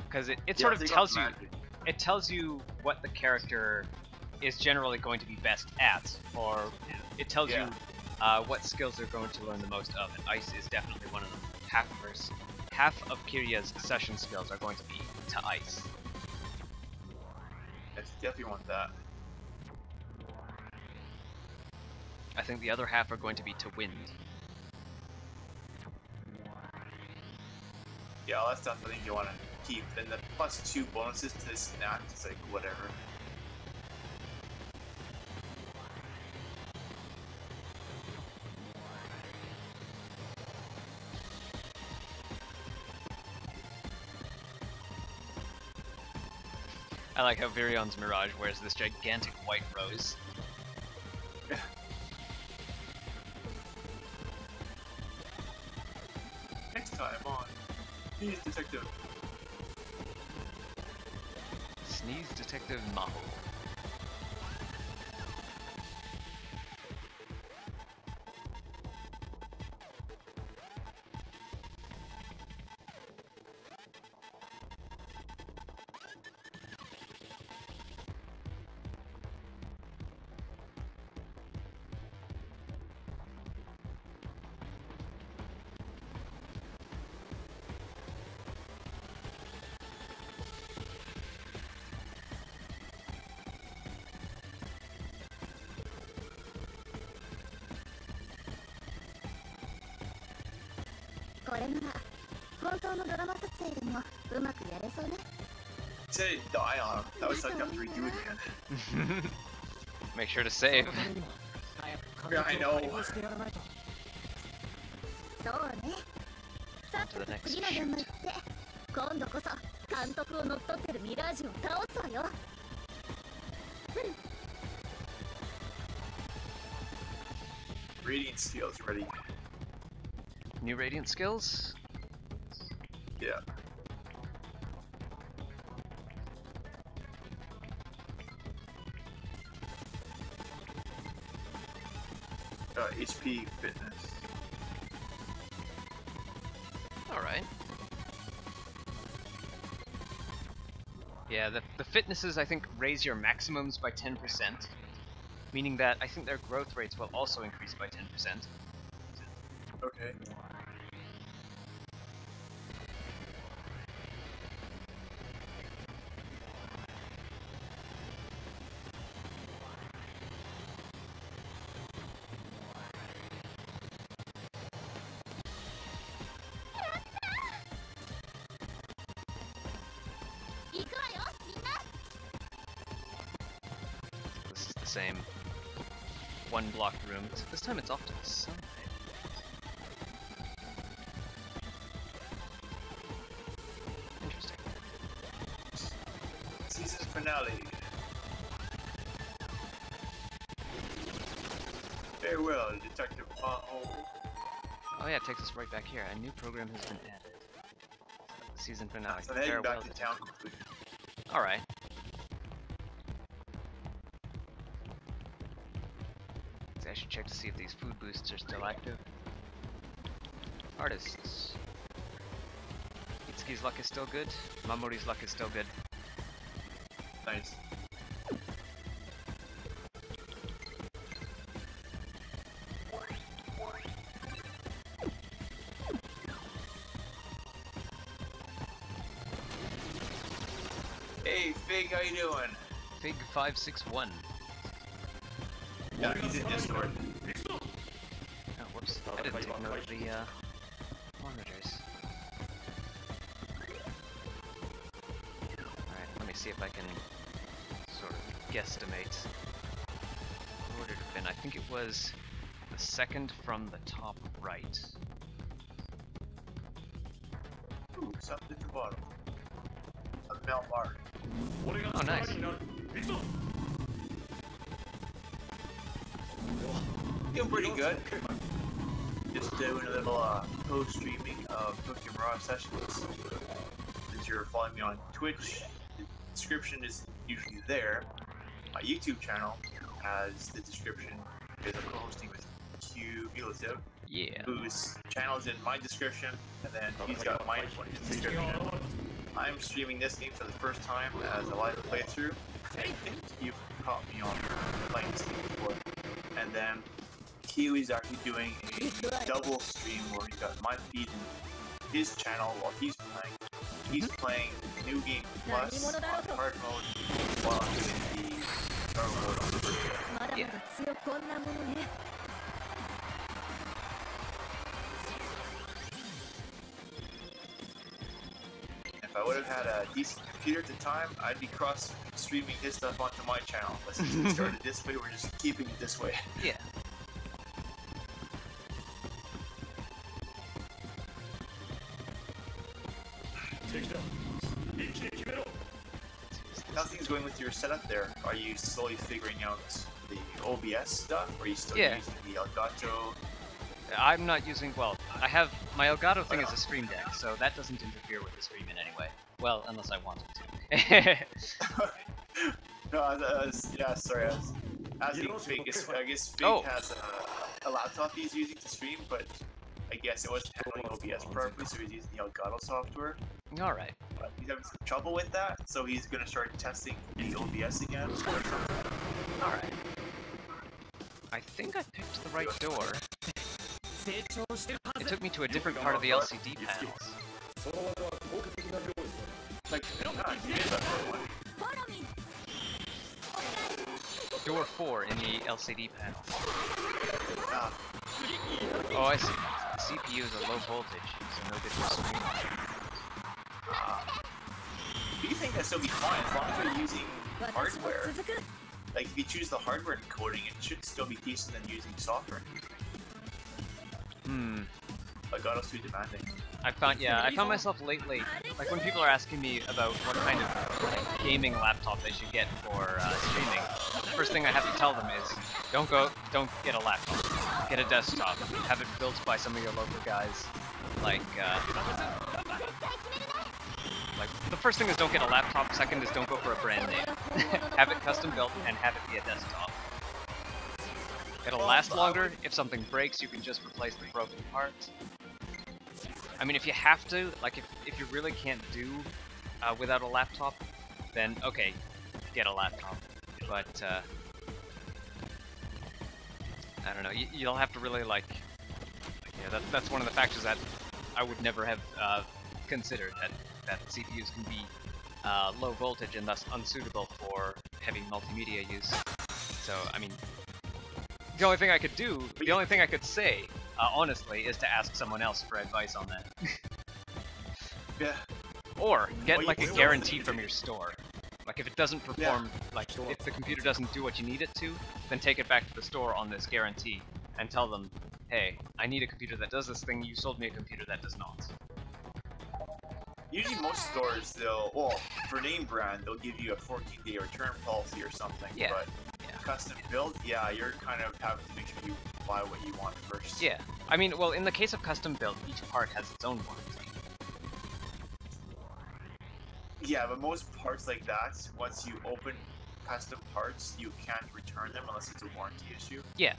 because it sort of tells you. It tells you what the character is generally going to be best at, or it tells you what skills they're going to learn the most of, and Ice is definitely one of them. Half of Kyria's session skills are going to be to Ice. I definitely want that. I think the other half are going to be to Wind. Yeah, all that stuff I think you want to keep. And the +2 bonuses to this and that, it's like whatever. I like how Virion's Mirage wears this gigantic white rose. Next time on Sneeze Detective. Sneeze Detective Maho. Said it die on him. That was like after redo it again. Make sure to save. Yeah, I know. On to the next 次の現場行って今度こそ監督を乗っ取ってるミラージュを倒すわよ。 Radiant skills ready. New Radiant skills? Yeah. HP fitness. Alright. Yeah, the fitnesses I think raise your maximums by 10%, meaning that I think their growth rates will also increase by 10%. Okay. same one block room. This time it's off to the side. Interesting. Season finale. Very well, Detective Pothole. Oh yeah, it takes us right back here. A new program has been added. Season finale. So I'm heading Farewell, back to town Detective. quickly. Alright. So I should check to see if these food boosts are still active. Artists. Itsuki's luck is still good. Mamori's luck is still good. Nice. Hey, Fig, how you doing? Fig561. Yeah, he's in Discord. Oh, whoops. I didn't take note of the monitors. Alright, let me see if I can sort of guesstimate. What would it have been? I think it was the second from the top right. Ooh, something at the bottom. A Mel Mark. Oh, nice. Feel pretty good. Just doing a little post-streaming of Pokemon Raw sessions. If you're following me on Twitch, the description is usually there. My YouTube channel has the description because I'm co-hosting with Cumulative, Yeah. whose channel is in my descrition, and then he's got mine in his description. I'm streaming this game for the first time as a live playthrough. I think you've caught me on playing this game before. And then Kiwi's actually doing a double stream where he's got my feed in his channel while he's playing. He's playing New Game Plus on hard mode while I'm doing the normal mode on the first day. まだまだ強こんなものね。 If I would have had a decent computer at the time, I'd be cross-streaming his stuff onto my channel. But since we started this way, we're just keeping it this way. Yeah. How things going with your setup there? Are you slowly figuring out the OBS stuff? Or are you still Yeah. using the Elgato? I'm not using, well, I have, my Elgato thing is a stream deck, so that doesn't interfere with the stream in any way. Well, unless I wanted to. No, yeah, sorry, I was asking Fig. I guess Fig has a laptop he's using to stream, but I guess it wasn't handling OBS properly, so he's using the Elgato software. Alright. But he's having some trouble with that, so he's gonna start testing the OBS again or something. Alright. I think I picked the right door. It took me to a different part of the LCD panels. Like, you did that for one. Door 4 in the LCD panel. Ah, Oh, I see. CPU is a low voltage, so no good for streaming. do you think that still be fine as long as you're using hardware? Like, if you choose the hardware encoding, it should still be decent than using software encoding. Elgato's too demanding. I found myself lately, like when people are asking me about what kind of like, gaming laptop they should get for streaming, the first thing I have to tell them is, don't get a laptop, get a desktop, have it built by some of your local guys. Like the first thing is don't get a laptop, second is don't go for a brand name. Have it custom built and have it be a desktop. It'll last longer. If something breaks, you can just replace the broken parts. I mean, if you have to, like if you really can't do without a laptop, then okay, get a laptop. But I don't know, you'll have to really like, yeah, that's one of the factors that I would never have considered, that CPUs can be low voltage and thus unsuitable for heavy multimedia use. So, I mean, the only thing I could say, honestly, is to ask someone else for advice on that. Yeah. Or get like a guarantee from your store. Like if it doesn't perform, like if the computer doesn't do what you need it to, then take it back to the store on this guarantee and tell them, hey, I need a computer that does this thing, you sold me a computer that does not. Usually most stores, for name brand, they'll give you a 14-day return policy or something. Yeah. But custom build, you're kind of having to make sure you buy what you want first. Yeah. I mean, well, in the case of custom build, each part has its own warranty. Yeah, but most parts like that, once you open custom parts, you can't return them unless it's a warranty issue. Yeah.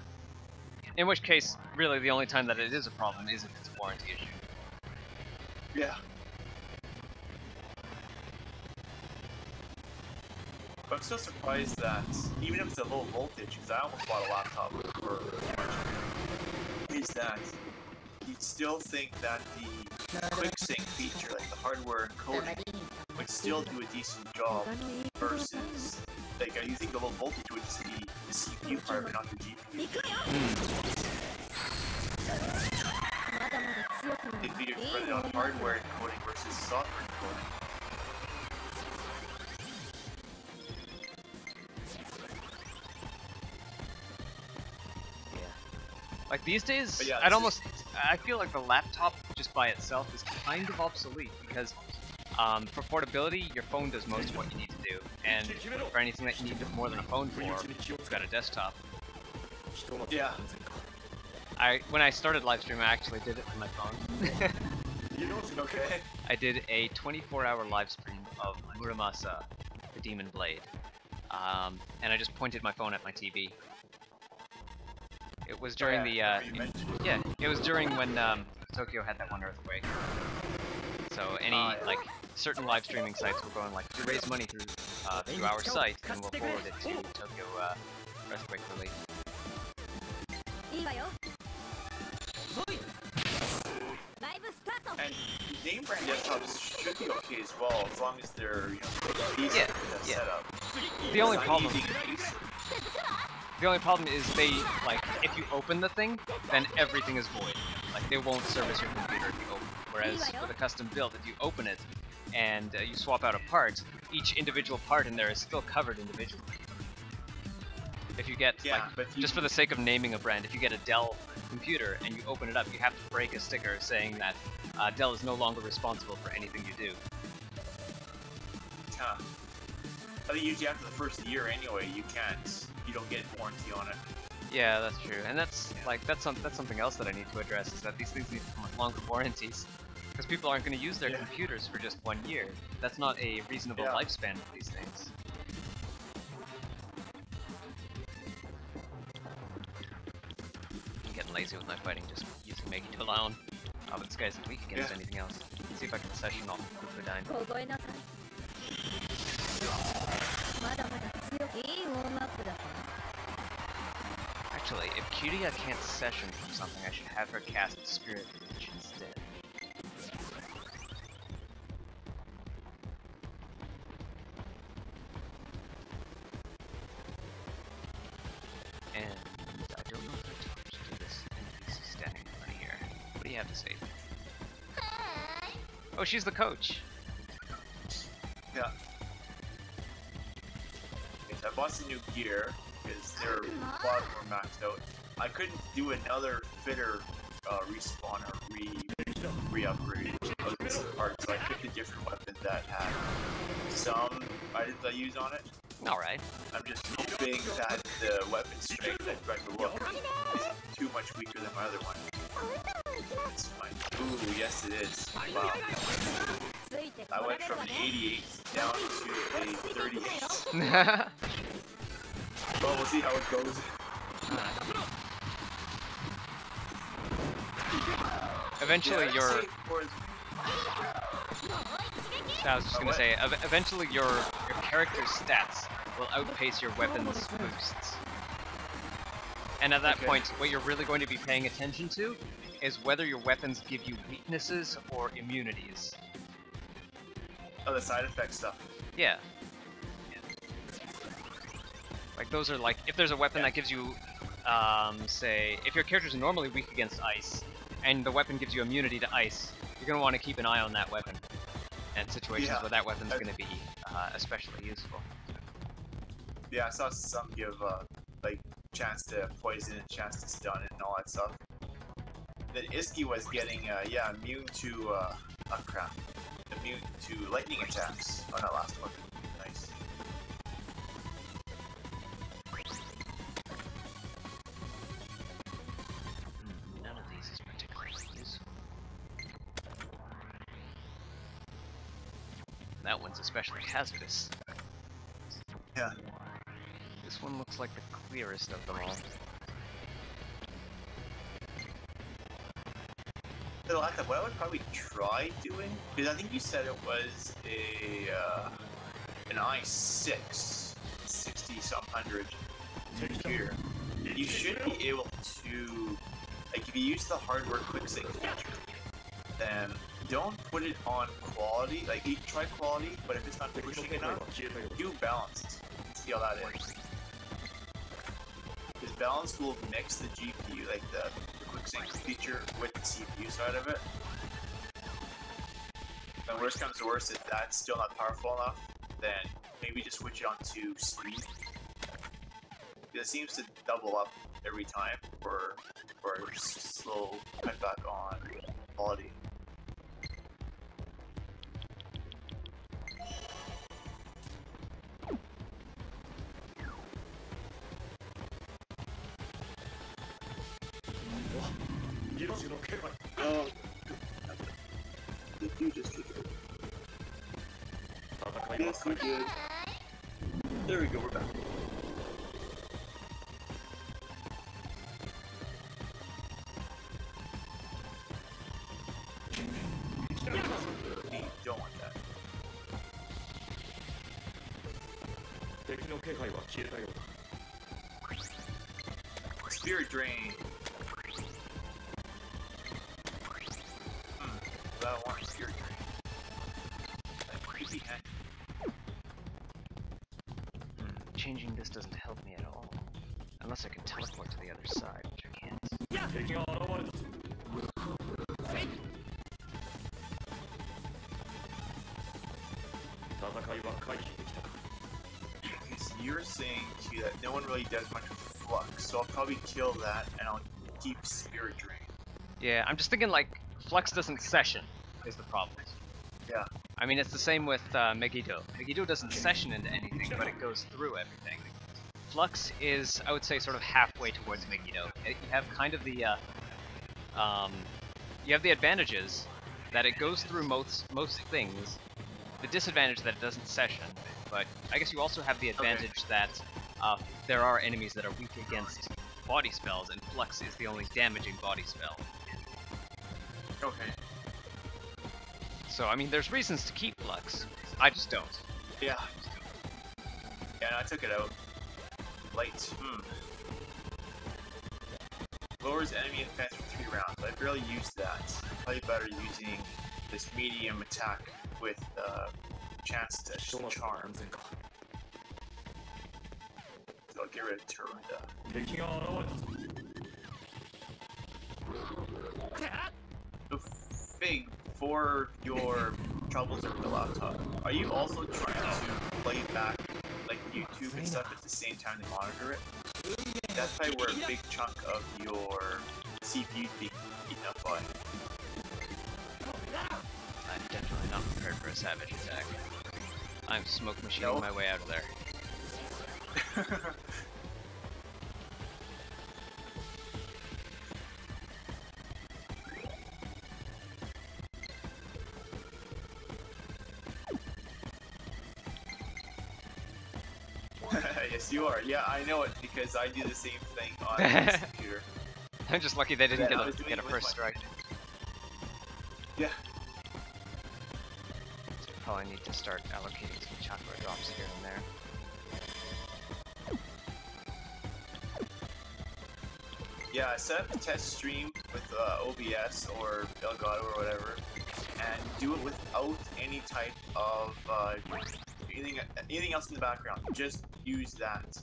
In which case, really, the only time that it is a problem is if it's a warranty issue. Yeah. But I'm still surprised that, even if it's a low voltage, because I almost bought a laptop for is that you'd still think that the quick sync feature, like the hardware encoding, would still do a decent job versus, like, you think the low voltage would just be the CPU part, but not the GPU. They figured to run it on hardware encoding versus software encoding. Like these days, yeah, I feel like the laptop just by itself is kind of obsolete because for portability, your phone does most of what you need to do, and for anything that you need more than a phone for, you've got a desktop. Yeah. When I started live streaming, I actually did it on my phone. Okay. I did a 24-hour live stream of Muramasa, the Demon Blade, and I just pointed my phone at my TV. It was during it was during when Tokyo had that one earthquake. So any like certain live streaming sites were going like, to raise money through our site, and we'll forward it to Tokyo earthquake relief. And name brand desktops should be okay as well, as long as they're decent set up. The only problem is they, like, if you open the thing, then everything is void. Like, they won't service your computer if you open it. Whereas with a custom build, if you open it and you swap out a part, each individual part in there is still covered individually. If you get, just for the sake of naming a brand, if you get a Dell computer and you open it up, you have to break a sticker saying that Dell is no longer responsible for anything you do. Huh. I think usually after the first year anyway, you don't get warranty on it. Yeah, that's true, and that's something else that I need to address, is that these things need to come with longer warranties, because people aren't going to use their computers for just 1 year. That's not a reasonable lifespan for these things. I'm getting lazy with my fighting, just using Megiddo alone. Oh, but this guy's weak against anything else. Let's see if I can session off Kukudain. Actually, if Kyria can't session from something, I should have her cast Spirit Reach instead. And I don't know if I talked to this NPC standing in front of here. What do you have to say? Oh, she's the coach! Yeah. I bought some new gear because they're a lot more maxed out. I couldn't do another fitter respawn or re-upgrade of this part, so I picked a different weapon that had some items I use on it. Alright. I'm just hoping that the weapon strength that I can look is too much weaker than my other one. It's fine. Ooh, yes it is. Wow. I went from an 88 down to a 38. Well, we'll see how it goes. Eventually I was just gonna say, eventually your character's stats will outpace your weapon's boosts. And at that point, what you're really going to be paying attention to is whether your weapons give you weaknesses or immunities. Oh, the side effect stuff. Yeah. Like, those are like, if there's a weapon that gives you, say, if your character's normally weak against ice, and the weapon gives you immunity to ice, you're going to want to keep an eye on that weapon. And situations where that weap's going to be especially useful. Yeah, I saw some give like chance to poison and chance to stun and all that stuff. Then Iski was getting immune to oh crap, immune to lightning attacks on that last one. Nice. None of these is particularly useful. That one's especially hazardous. Yeah. This one looks like the clearest of them all. So what I would probably try doing, because I think you said it was an i6 60-something computer. You should be able to, like, if you use the hardware quick sync feature, then don't put it on quality. Like, you can try quality, but if it's not pushing enough, do balanced. See how that is. Because balance will mix the GPU, like the quick sync feature, with the CPU side of it. And worst comes to worst, if that's still not powerful enough, then maybe just switch it on to speed. It seems to double up every time for slow cutback on quality. Oh, did you just take it? Yes, we did. There we go, we're back. You don't want that. Spirit drain. I want spirit drain. That could be handy. Changing this doesn't help me at all. Unless I can teleport to the other side, which I can't. Because you're saying too that no one really does much with flux, so I'll probably kill that and I'll keep spirit drain. Yeah, I'm just thinking like Flux doesn't session is the problem. Yeah. I mean, it's the same with Megiddo. Megiddo doesn't session into anything, but it goes through everything. Flux is, I would say, sort of halfway towards Megiddo. You have kind of the, you have the advantages that it goes through most things. The disadvantage that it doesn't session, but I guess you also have the advantage that there are enemies that are weak against body spells, and Flux is the only damaging body spell. Okay. So, I mean, there's reasons to keep Flux. I just don't. Yeah. Yeah, no, I took it out. Light. Lowers enemy defense for 3 rounds. I barely used that. Probably better using this medium attack with chance to charm. So I'll get rid of Turunda. So Fig, for your troubles with the laptop, are you also trying to play back like YouTube and stuff at the same time to monitor it? That's probably where a big chunk of your CPU is being eaten up by. I'm definitely not prepared for a savage attack. I'm smoke machining my way out of there. Yes, you are. Yeah, I know it because I do the same thing on this computer. I'm just lucky they didn't Yeah, get a first strike. Yeah. So probably need to start allocating some chakra drops here and there. Yeah, set up a test stream with OBS or Elgato or whatever, and do it without any type of anything else in the background. Just use that.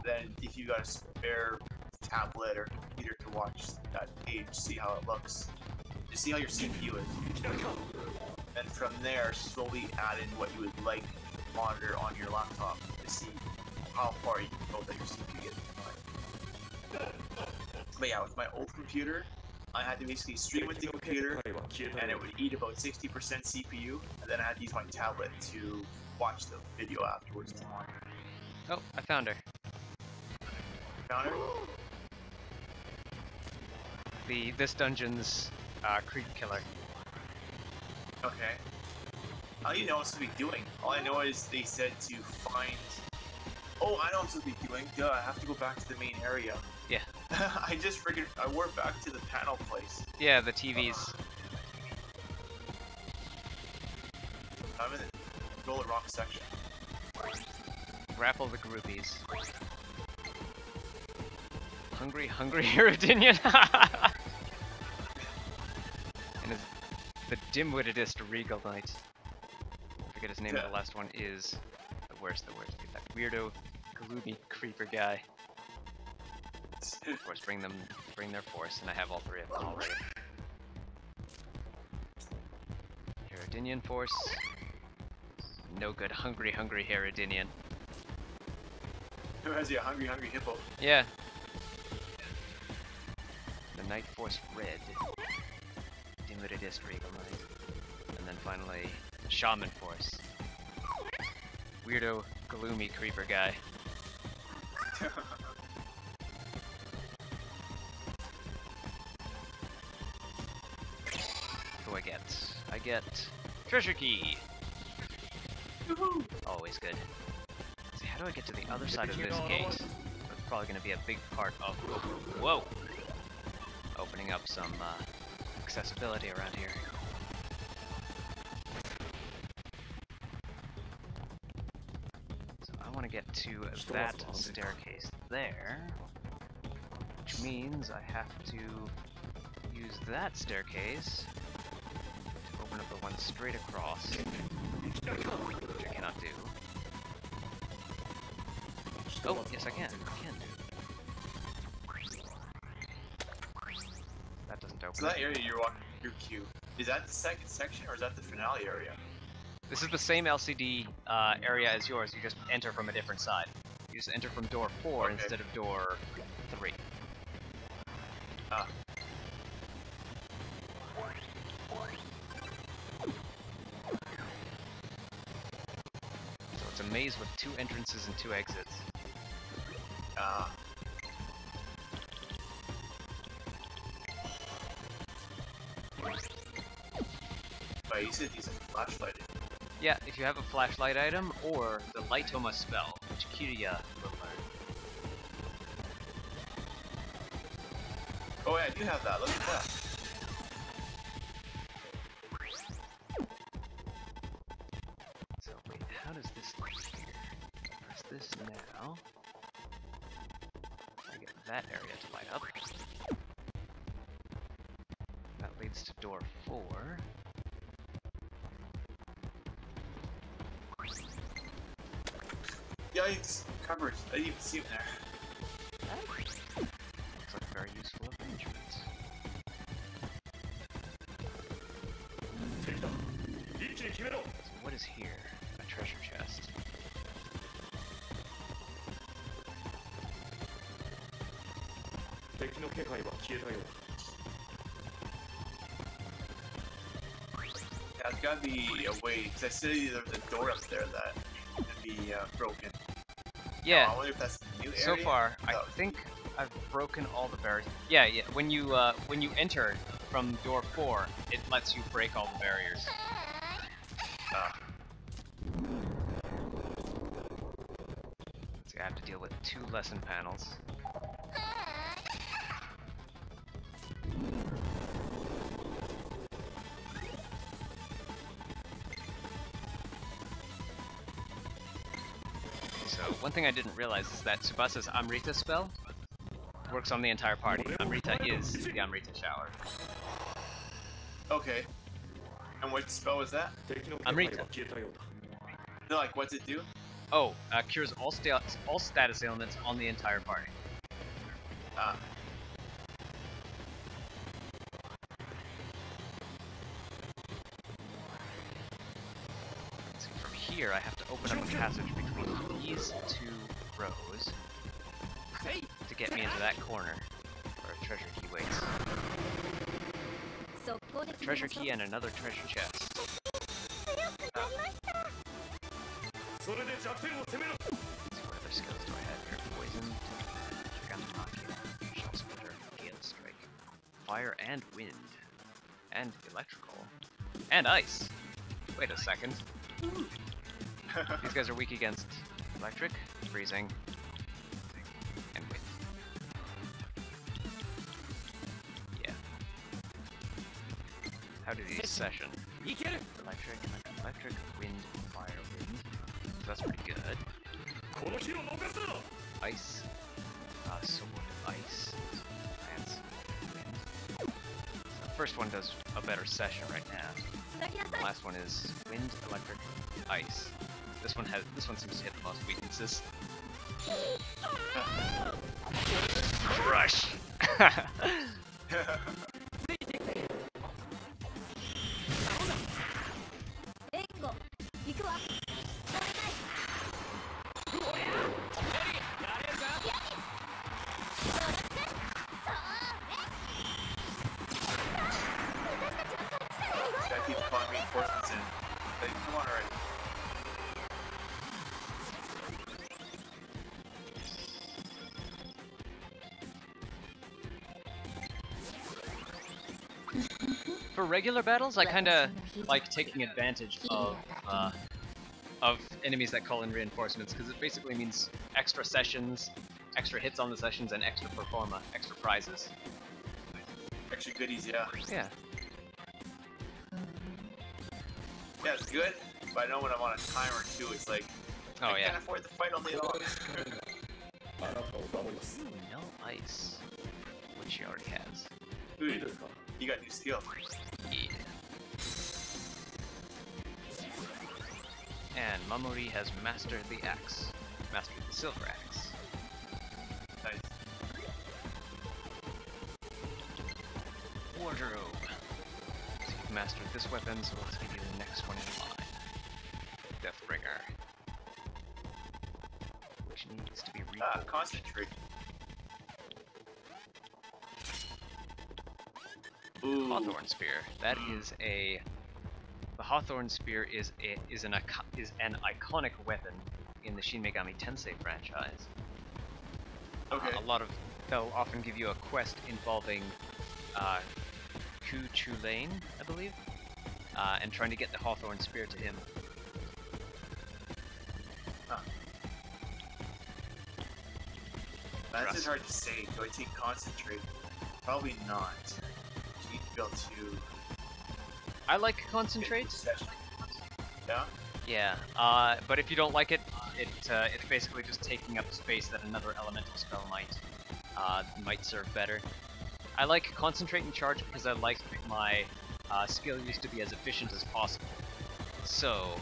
Then, if you got a spare tablet or computer to watch that page, see how it looks, just see how your CPU is, and from there slowly add in what you would like monitor on your laptop to see how far you can go that your CPU gets. But yeah, with my old computer, I had to basically stream with the computer, and it would eat about 60% CPU, and then I had to use my tablet to watch the video afterwards to monitor. Oh, I found her. Found her? This dungeon's creep killer. Okay. I don't even know what I'm supposed to be doing. All I know is they said to find... Oh, I know what I'm supposed to be doing. Duh, I have to go back to the main area. Yeah. I warped back to the panel place. Yeah, the TVs. I'm in the wrong section. Grapple the groupies. Hungry Herodinian. And the dim-wittedest Regal Knight. I forget his name, but the last one is the worst. Get that weirdo, gloomy creeper guy. Of course, bring their force, and I have all three of them already. Herodinian force. No good, hungry Herodinian. Who has a hungry hippo? Yeah. The Night Force Red. Dim-wittedest Regal Knight. And then finally, the Shaman Force. Weirdo, gloomy creeper guy. What do I get? I get treasure key. Woohoo! Always good. Let's see, how do I get to the other side of this gate? That's probably going to be a big part of. Whoa! Opening up some accessibility around here. So I want to get to that staircase there, which means I have to use that staircase to open up the one straight across, which I cannot do. Oh, yes I can. I can do. That doesn't open. So that area you're walking through, Q, is that the second section or is that the finale area? This is the same LCD area as yours, you just enter from a different side. You just enter from door 4 Okay. instead of door 3. Ah. So it's a maze with 2 entrances and 2 exits. Ah. But you said these are flashlight. Yeah, if you have a flashlight item or the Lightoma spell, which Kirya will learn. Oh yeah, I do have that. Look at that. So wait, how does this look here? Press this now. I get that area to light up. That leads to door 4. Yikes! Cupboards. I didn't even see it there. Looks like very useful arrangements. So what is here? A treasure chest. Yeah, there's gotta be a way, because I see there's a door up there that can be broken. Yeah. I wonder if that's the new area. So far, I Oh. think I've broken all the barriers. Yeah. When you enter from door 4, it lets you break all the barriers. So I have to deal with 2 lesson panels. So one thing I didn't realize is that Tsubasa's Amrita spell works on the entire party. Amrita is the Amrita shower. Okay. And what spell was that? Amrita. No, like, what's it do? Oh, cures all status ailments on the entire party. Ah. So from here, I have to open up passage between these two rows to get me into that corner where a treasure key waits. A treasure key and another treasure chest. Let's see what other skills do I have here? Poison, Shell Splitter, Gale Strike, Fire and Wind, and Electrical, and Ice. Wait a second. These guys are weak against Electric, Freezing, and Wind. Yeah. How do these session? Electric, Wind, Fire, Wind. So that's pretty good. Ice. Sword, Ice. Lance, Wind. So the first one does a better session right now. The last one is Wind, Electric, Ice. This one seems to hit the most weaknesses. Crush! Gotta keep calling reinforcements in. Like, come on already. For regular battles, I kinda like taking advantage of enemies that call in reinforcements, because it basically means extra sessions, extra hits on the sessions, and extra performa, extra prizes. Extra goodies, yeah. Yeah. Yeah, it's good, but I know when I'm on a timer too, it's like, Oh I yeah. can't afford to fight all day long. Ooh, no ice, which she already has. Dude, you got new skill. Yeah. And Mamori has mastered the axe. Mastered the silver axe. Nice. Wardrobe. So you've mastered this weapon, so let's give you the next one in line. Deathbringer. Which needs to be re- Concentrate. Ooh. Hawthorn Spear. That is a... The Hawthorn Spear is an iconic weapon in the Shin Megami Tensei franchise. Okay. They'll often give you a quest involving Ku Chulain, I believe, and trying to get the Hawthorn Spear to him. Huh. That's just hard to say. Do I take concentrate? Probably not. You need to be able to... I like concentrate. Yeah? Yeah, but if you don't like it, it's basically just taking up space that another elemental spell might serve better. I like concentrate and charge because I like my skill used to be as efficient as possible. So,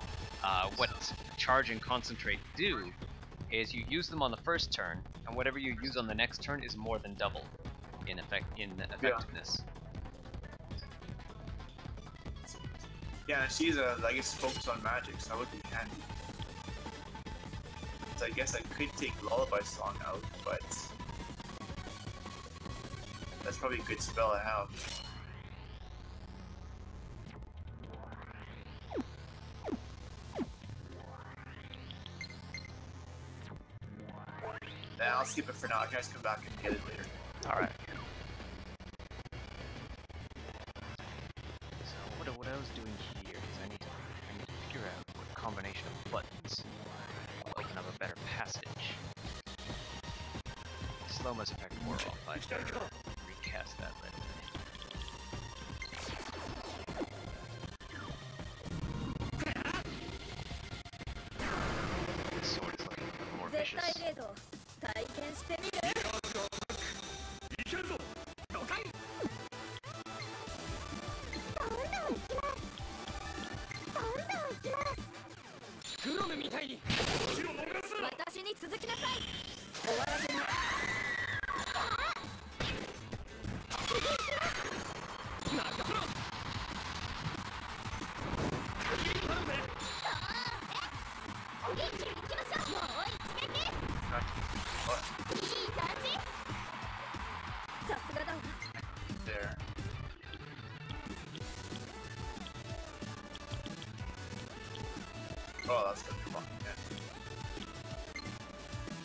what charge and concentrate do is you use them on the first turn, and whatever you use on the next turn is more than double in effectiveness. Yeah, and she's I guess focused on magic, so that would be handy. So I guess I could take Lullaby Song out, but that's probably a good spell I have. Nah, I'll skip it for now. I can just come back and get it later. Alright. So what I was doing here is I need to figure out what combination of buttons will open up a better passage. Slow-mo's effect wore off. I better recast that right away. This sword is looking a little more vicious. 体験してみる。いけるぞ。了解。クロムみたいに。火を燃やす。私に続きなさい。終わらせな。任せろ。次に頼むぜ。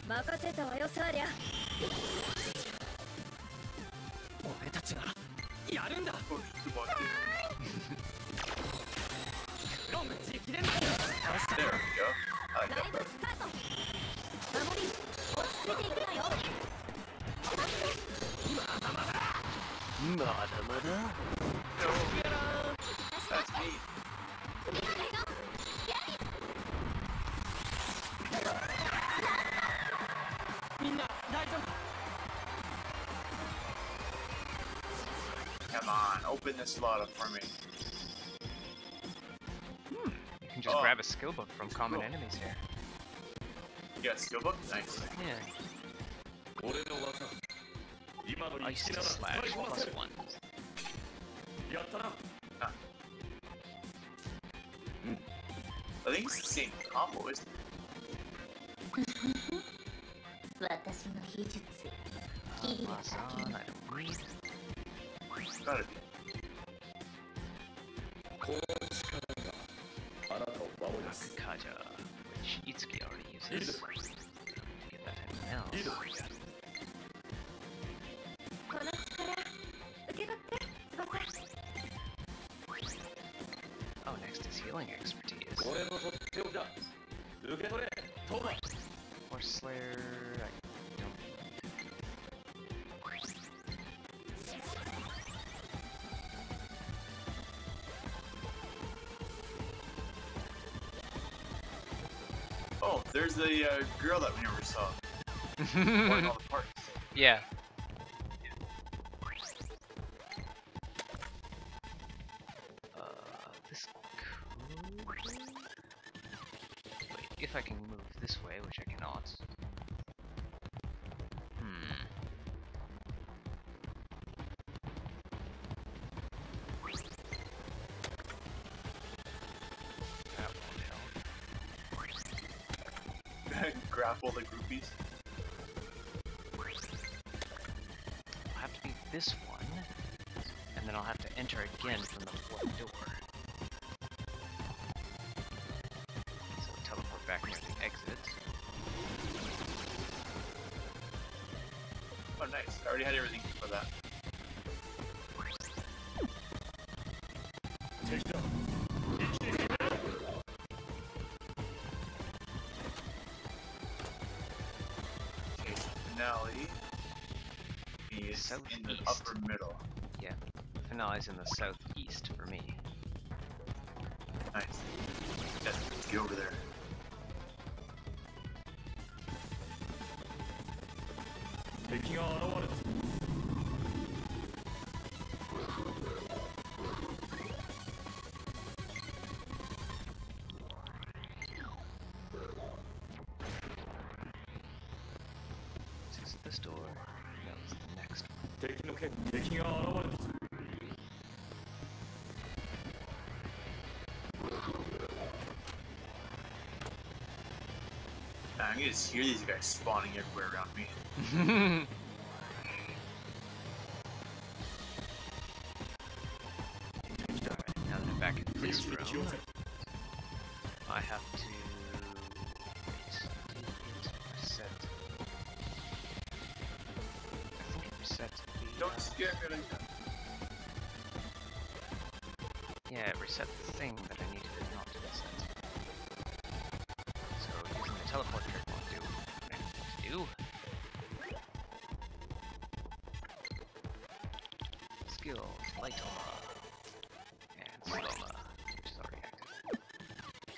任せたわよサーリャ。俺たちならやるんだ。Oh, the ball. ロング直伝 There we go. I like ラ that イブ part. スタート。守り落ち着いていくのよ。まだまだ No, that's me. みんな大丈夫。 Come on, open this slot up for me. You can just Oh. grab a skill book from common Cool. enemies here. You got a skill book? Nice. Yeah. 俺の技今の Ice 力 to なら slash 使いこなせ plus る 1. やったな I think it's the same combo, isn't it? 私の技術キリが Amazon, I don't need. It's gotta be. この力があなたを守ります Kaja, which Itsuki already いい uses. ぞ Get that anything いいぞ else. この力受け取って翼。 Oh, next is healing expertise. 俺のとっておきだ受け取れトバ Horse Slayer, I don't. Oh, there's the girl that we never saw. Pulling all the parts. Yeah. This could... Wait, if I can move this way, which I cannot. That won't help. Grapple the groupies. It'll have to be this one, and then I'll have to enter again from the fourth door. So teleport back near the exit. Oh, nice. I already had everything for that. 敵だ一気に Okay, so finale is in the Southeast. upper middle. Yeah, finale's in the southeast for me. Nice. Let's get over there. 敵が現れた Is this this door? No, it's the next one. 敵の剣敵が現れた Man, I can just hear these guys spawning everywhere around me. Alright, now that I'm back in this 冬に気を room, つけ I have to... Wait, did it reset? I think it reset the... Don't scare me like that. Yeah, it reset the thing that I needed it not to reset. So using the teleport trick won't do what I need to do. Skills, Lightoma, and Sloma, which is already active.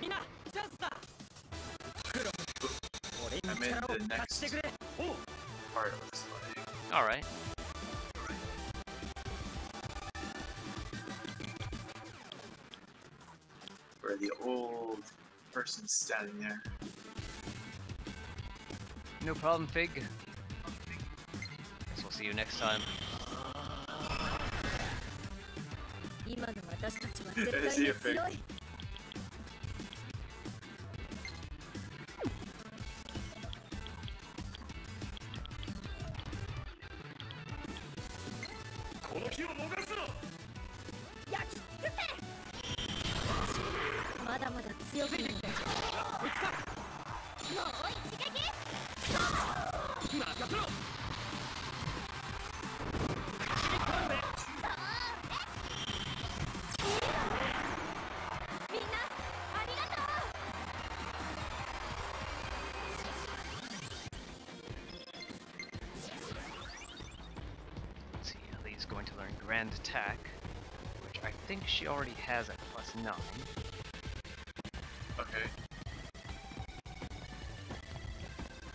みんなチャンスだ。俺 I'm に in 力を the 貸して next くれ。おう part of this fight. Alright. Where the old person's standing there. No problem, Fig. Guess we'll see you next time. 今の私たちは I 絶 see 対 a に fig. 強い。この日を逃すな焼き尽くせ。強すぎるのでもう一撃任せろみんなありがとう Let's see, Ellie's going to learn Grand Attack, which I think she already has at +9. Okay.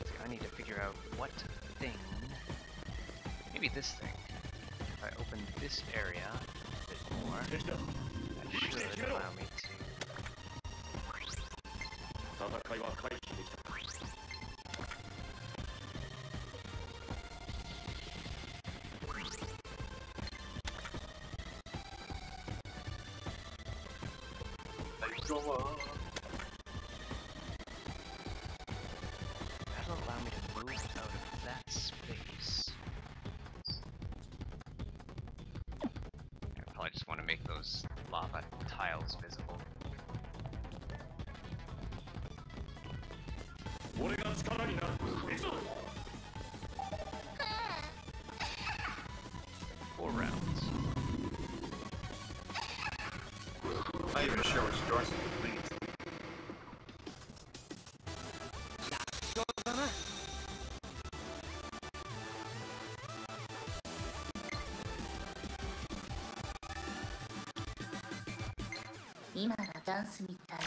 So I need to figure out what thing. Maybe this thing. If I open this area a bit more, that should allow me to. 戦いは回避できた Go on. That'll allow me to move out of that space. I probably just want to make those lava tiles visible. 俺が力になる行くぞ 4 rounds. I'm not even sure which doors to complete. 今がダンスみたい。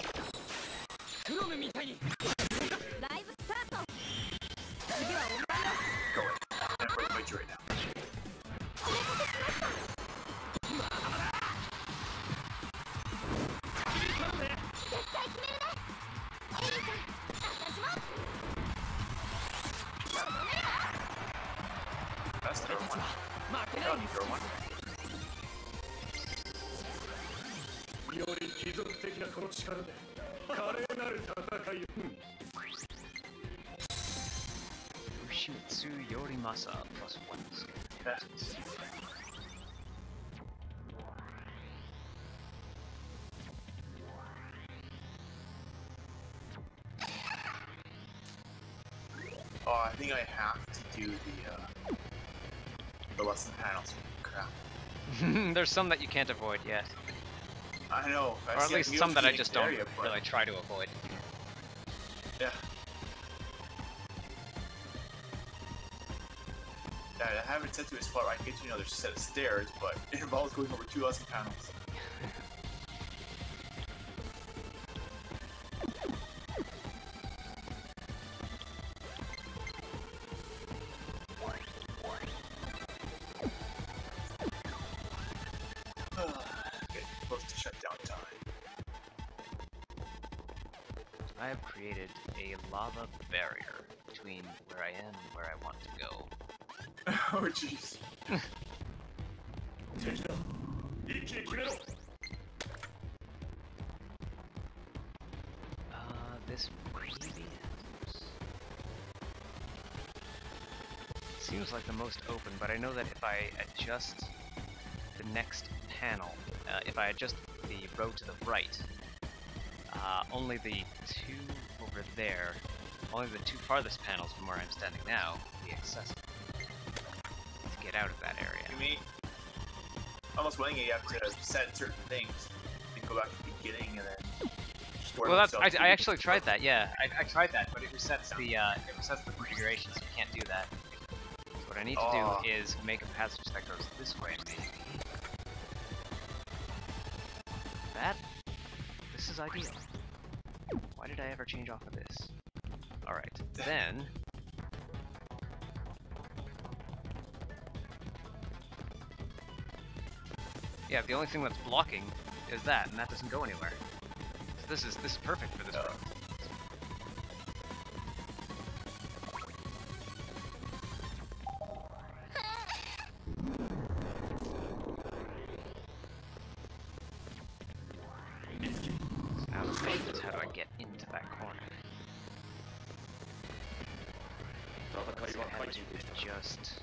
クロムみたいにライブスタート次は本番よ Go ahead. I'm gonna fight you right now. 絶対決めるねエリーちゃん私も That's throw one. 負けない That'll be throw one. より貴族的なこの力で華麗なる戦いを Ushitsu Yorimasa +1 skill. Yes. Oh, I think I have to do the lesson panels. Crap. There's some that you can't avoid yet. I know. Or at least some that I just don't really try to avoid. Yeah. Yeah, I haven't set to a spot where I can get to another set of stairs, but it involves going over 2 lesson panels. Getting close to shutdown time. I have created a lava barrier between where I am and where I want to go. Oh jeez. 敵だ一気に決めろ This maybe seems like the most open, but I know that if I adjust the next panel, if I adjust the row to the right, only the 2 over there, only the 2 farthest panels from where I'm standing now will be accessible to get out of that area. You mean almost winning it, you have to set certain things and go back to the beginning and then. Well, that's I actually tried that. Yeah, I tried that, but it resets the configuration, so you can't do that. So what I need to do is make a passage that goes this way, maybe. This is ideal. Why did I ever change off of this? All right, then. Yeah, the only thing that's blocking is that, and that doesn't go anywhere. So this is perfect for this road. So now the question is, how do I get into that corner? So I have to adjust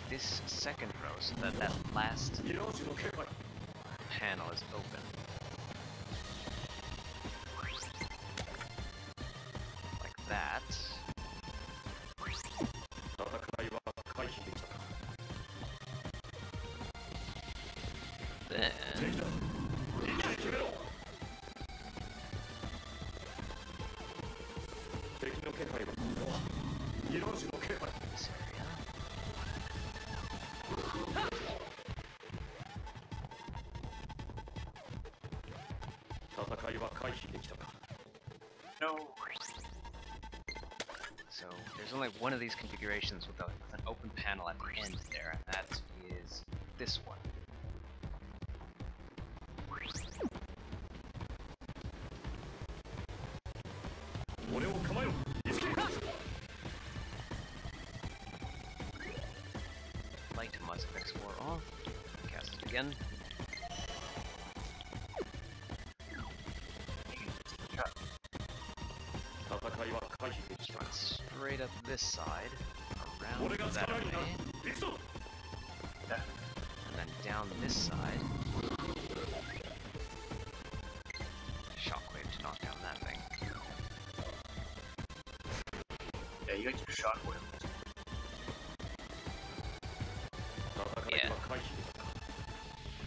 this second row so that that last panel is open. that. Then this area. No. So there's only one of these configurations with an open panel at the end there, and that is this one. Light must explore off. Cast it again. Just run straight up this side, around that way, and then down this side. Shockwave to knock down that thing. Yeah, you got your shockwave. Yeah.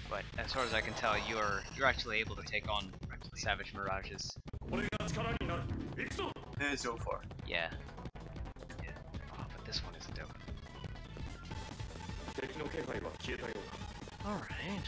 But as far as I can tell, you're actually able to take on Savage Mirages. So far. Yeah. Yeah. Oh, but this one is dope. Alright.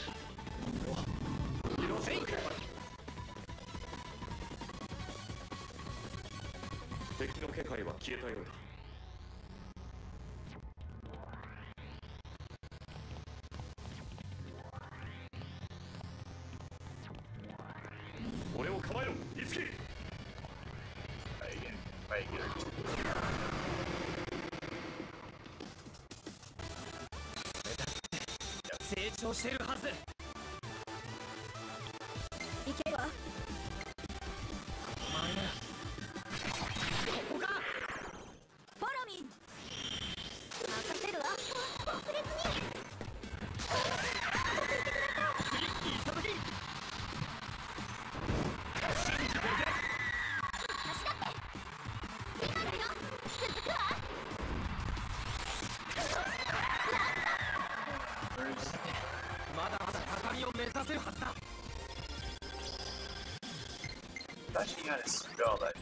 I thought she had a spell that.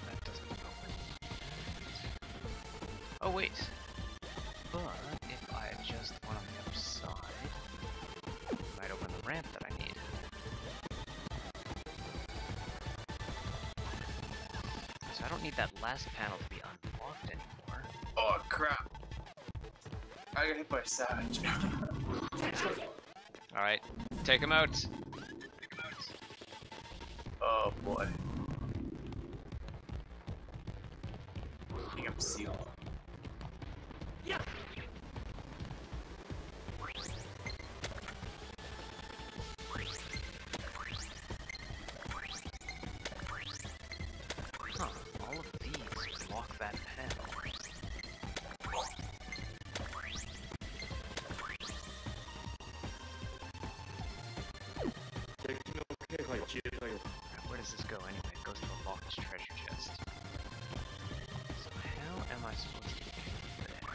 That doesn't open. Oh wait. But if I adjust one on the other side, it might open the ramp that I need. So I don't need that last panel to be unlocked anymore. Oh crap! I got hit by a savage. Alright, take him out. Oh boy. I think I'm sealed. Yeah. Huh, all of these block that panel. Where does this go anyway? It goes to a locked treasure chest. So how am I supposed to get there?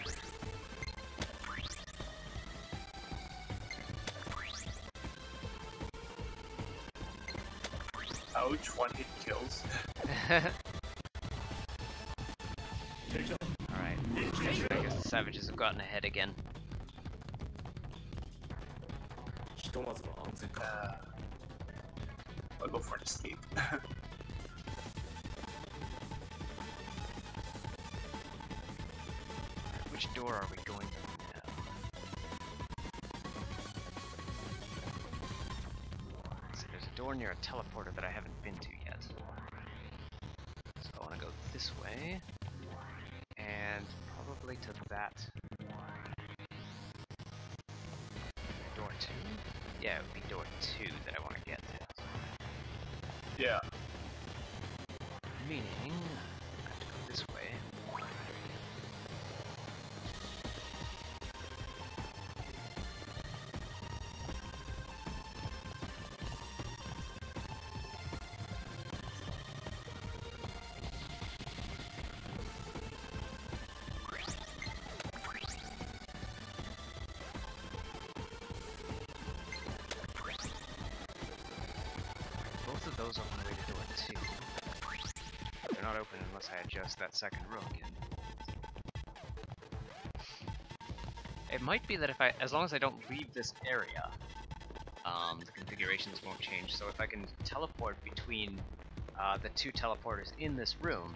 Ouch, one hit kills. Alright, I guess the savages have gotten ahead again. I'll go for an escape. Which door are we going through now? So there's a door near a teleporter that I haven't been to yet. So I want to go this way, and probably to that 2? Yeah, it would be door 2 that I want to get to. Yeah. Meaning, I have to go this way. Both of those open the way to door 2. They're not open unless I adjust that second row again. It might be that if I, as long as I don't leave this area, the configurations won't change. So if I can teleport between the 2 teleporters in this room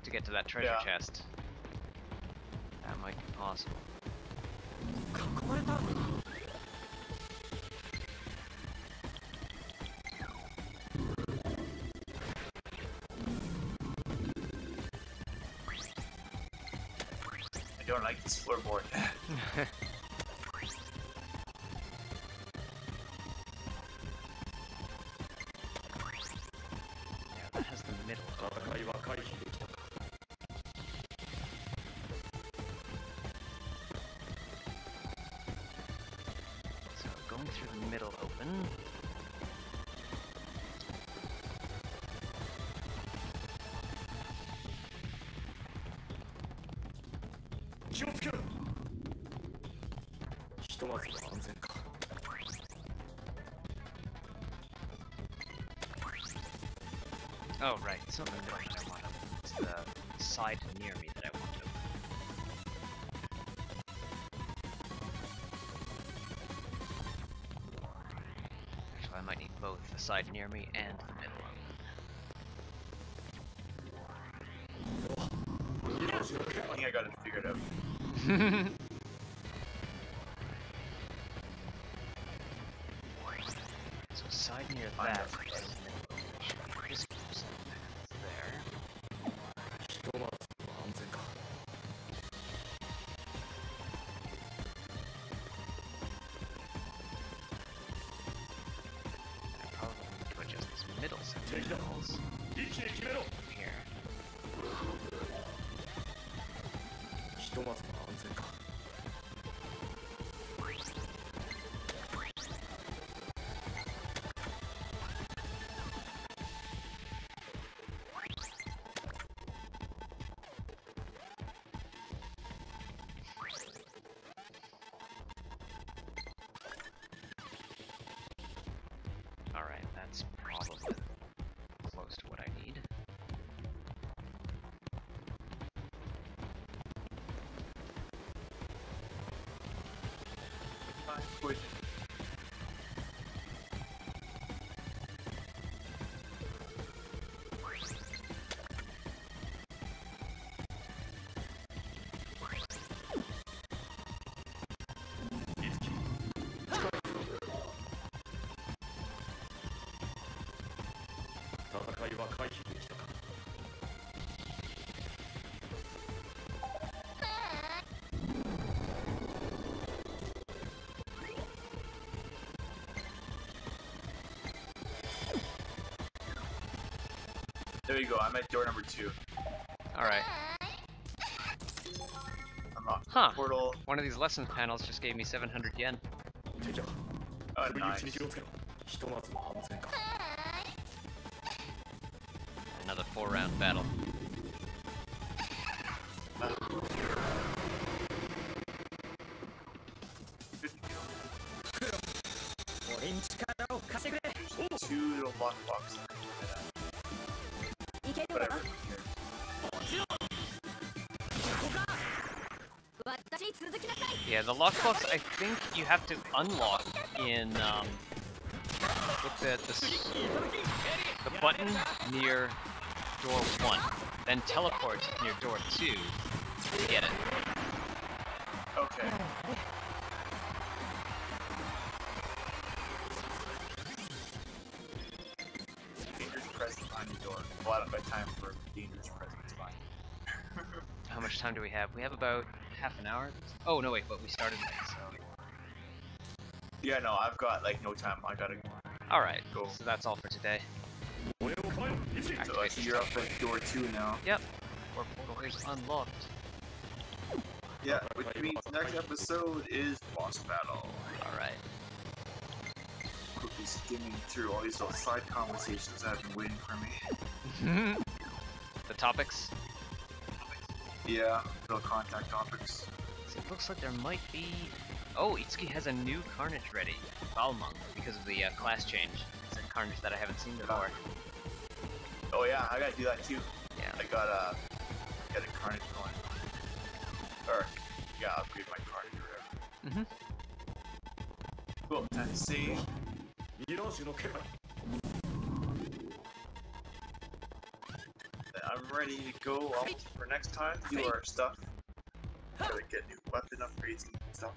to get to that treasure chest, that might be possible. I don't like this floorboard. Yeah, that has the middle open. So going through the middle open. Oh right, it's not the middle that I want open. It's the side near me that I want open. Actually, I might need both the side near me and the middle open. I think I got it figured out. So side near that is the middle open. This person is there. I probably need to adjust this middle section of walls. Here. Alright, that's probably close to what I need. Good. There you go, I'm at door number 2. Alright. Unlock Huh. portal. One of these lessons panels just gave me 700 yen. Oh, nice. Another 4-round battle. There's 2 little lockboxes. Whatever. Here. Yeah, the lockbox I think you have to unlock in with the button near door 1, then teleport near door 2 to get it. Okay. Dangerous presence behind the door. Well, I don't got time for dangerous presence behind. How much time do we have? We have about half an hour. Oh no, wait, but we started late, so Yeah, no, I've got like no time. I gotta Alright, go. so that's all for today. So I see you're up at door 2 now. Yep. Our portal is unlocked. Yeah, which means next episode is boss battle. Alright. Quickly skimming through all these little side conversations that have been waiting for me. The topics. Yeah, little contact topics. So it looks like there might be... Oh, Itsuki has a new Carnage ready. Balmung, because of the class change. It's a Carnage that I haven't seen before. Oh yeah, I gotta do that too. Yeah. I gotta get a Carnage going. Or, yeah, upgrade my Carnage or whatever. Cool, time to save. I'm ready to go off for next time to do our stuff. Gotta get new weapon upgrades and stuff.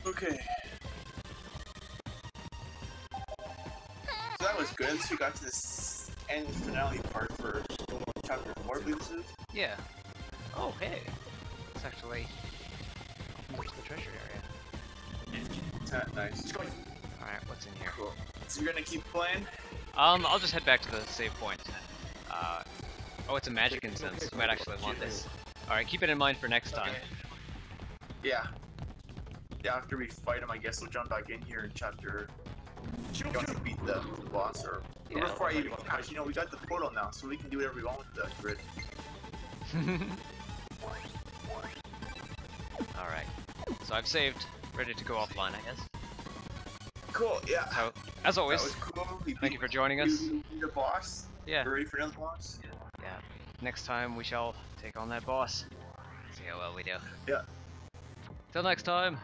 Okay. So that was good. So we got to this end finale part for chapter 4, I believe this is. Yeah. Oh, hey. It's actually... opens up to the treasure area. Nice. Alright, what's in here? Cool. So you're gonna keep playing? I'll just head back to the save point. Oh, it's a magic incense. You might actually want this. Alright, keep it in mind for next time. Yeah. Yeah, after we fight him, I guess we'll jump back in here in chapter... Once we beat the boss, or... Yeah. Before I even... Actually, you know, we got the portal now, so we can do whatever we want with the grid. Alright. So I've saved. Ready to go offline, I guess. Cool, yeah. So, as always, That was cool. thank you for joining us. We beat a boss. Yeah. We're ready for another boss? Yeah. Next time we shall take on that boss. See how well we do. Yeah. Till next time.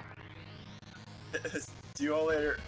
See you all later.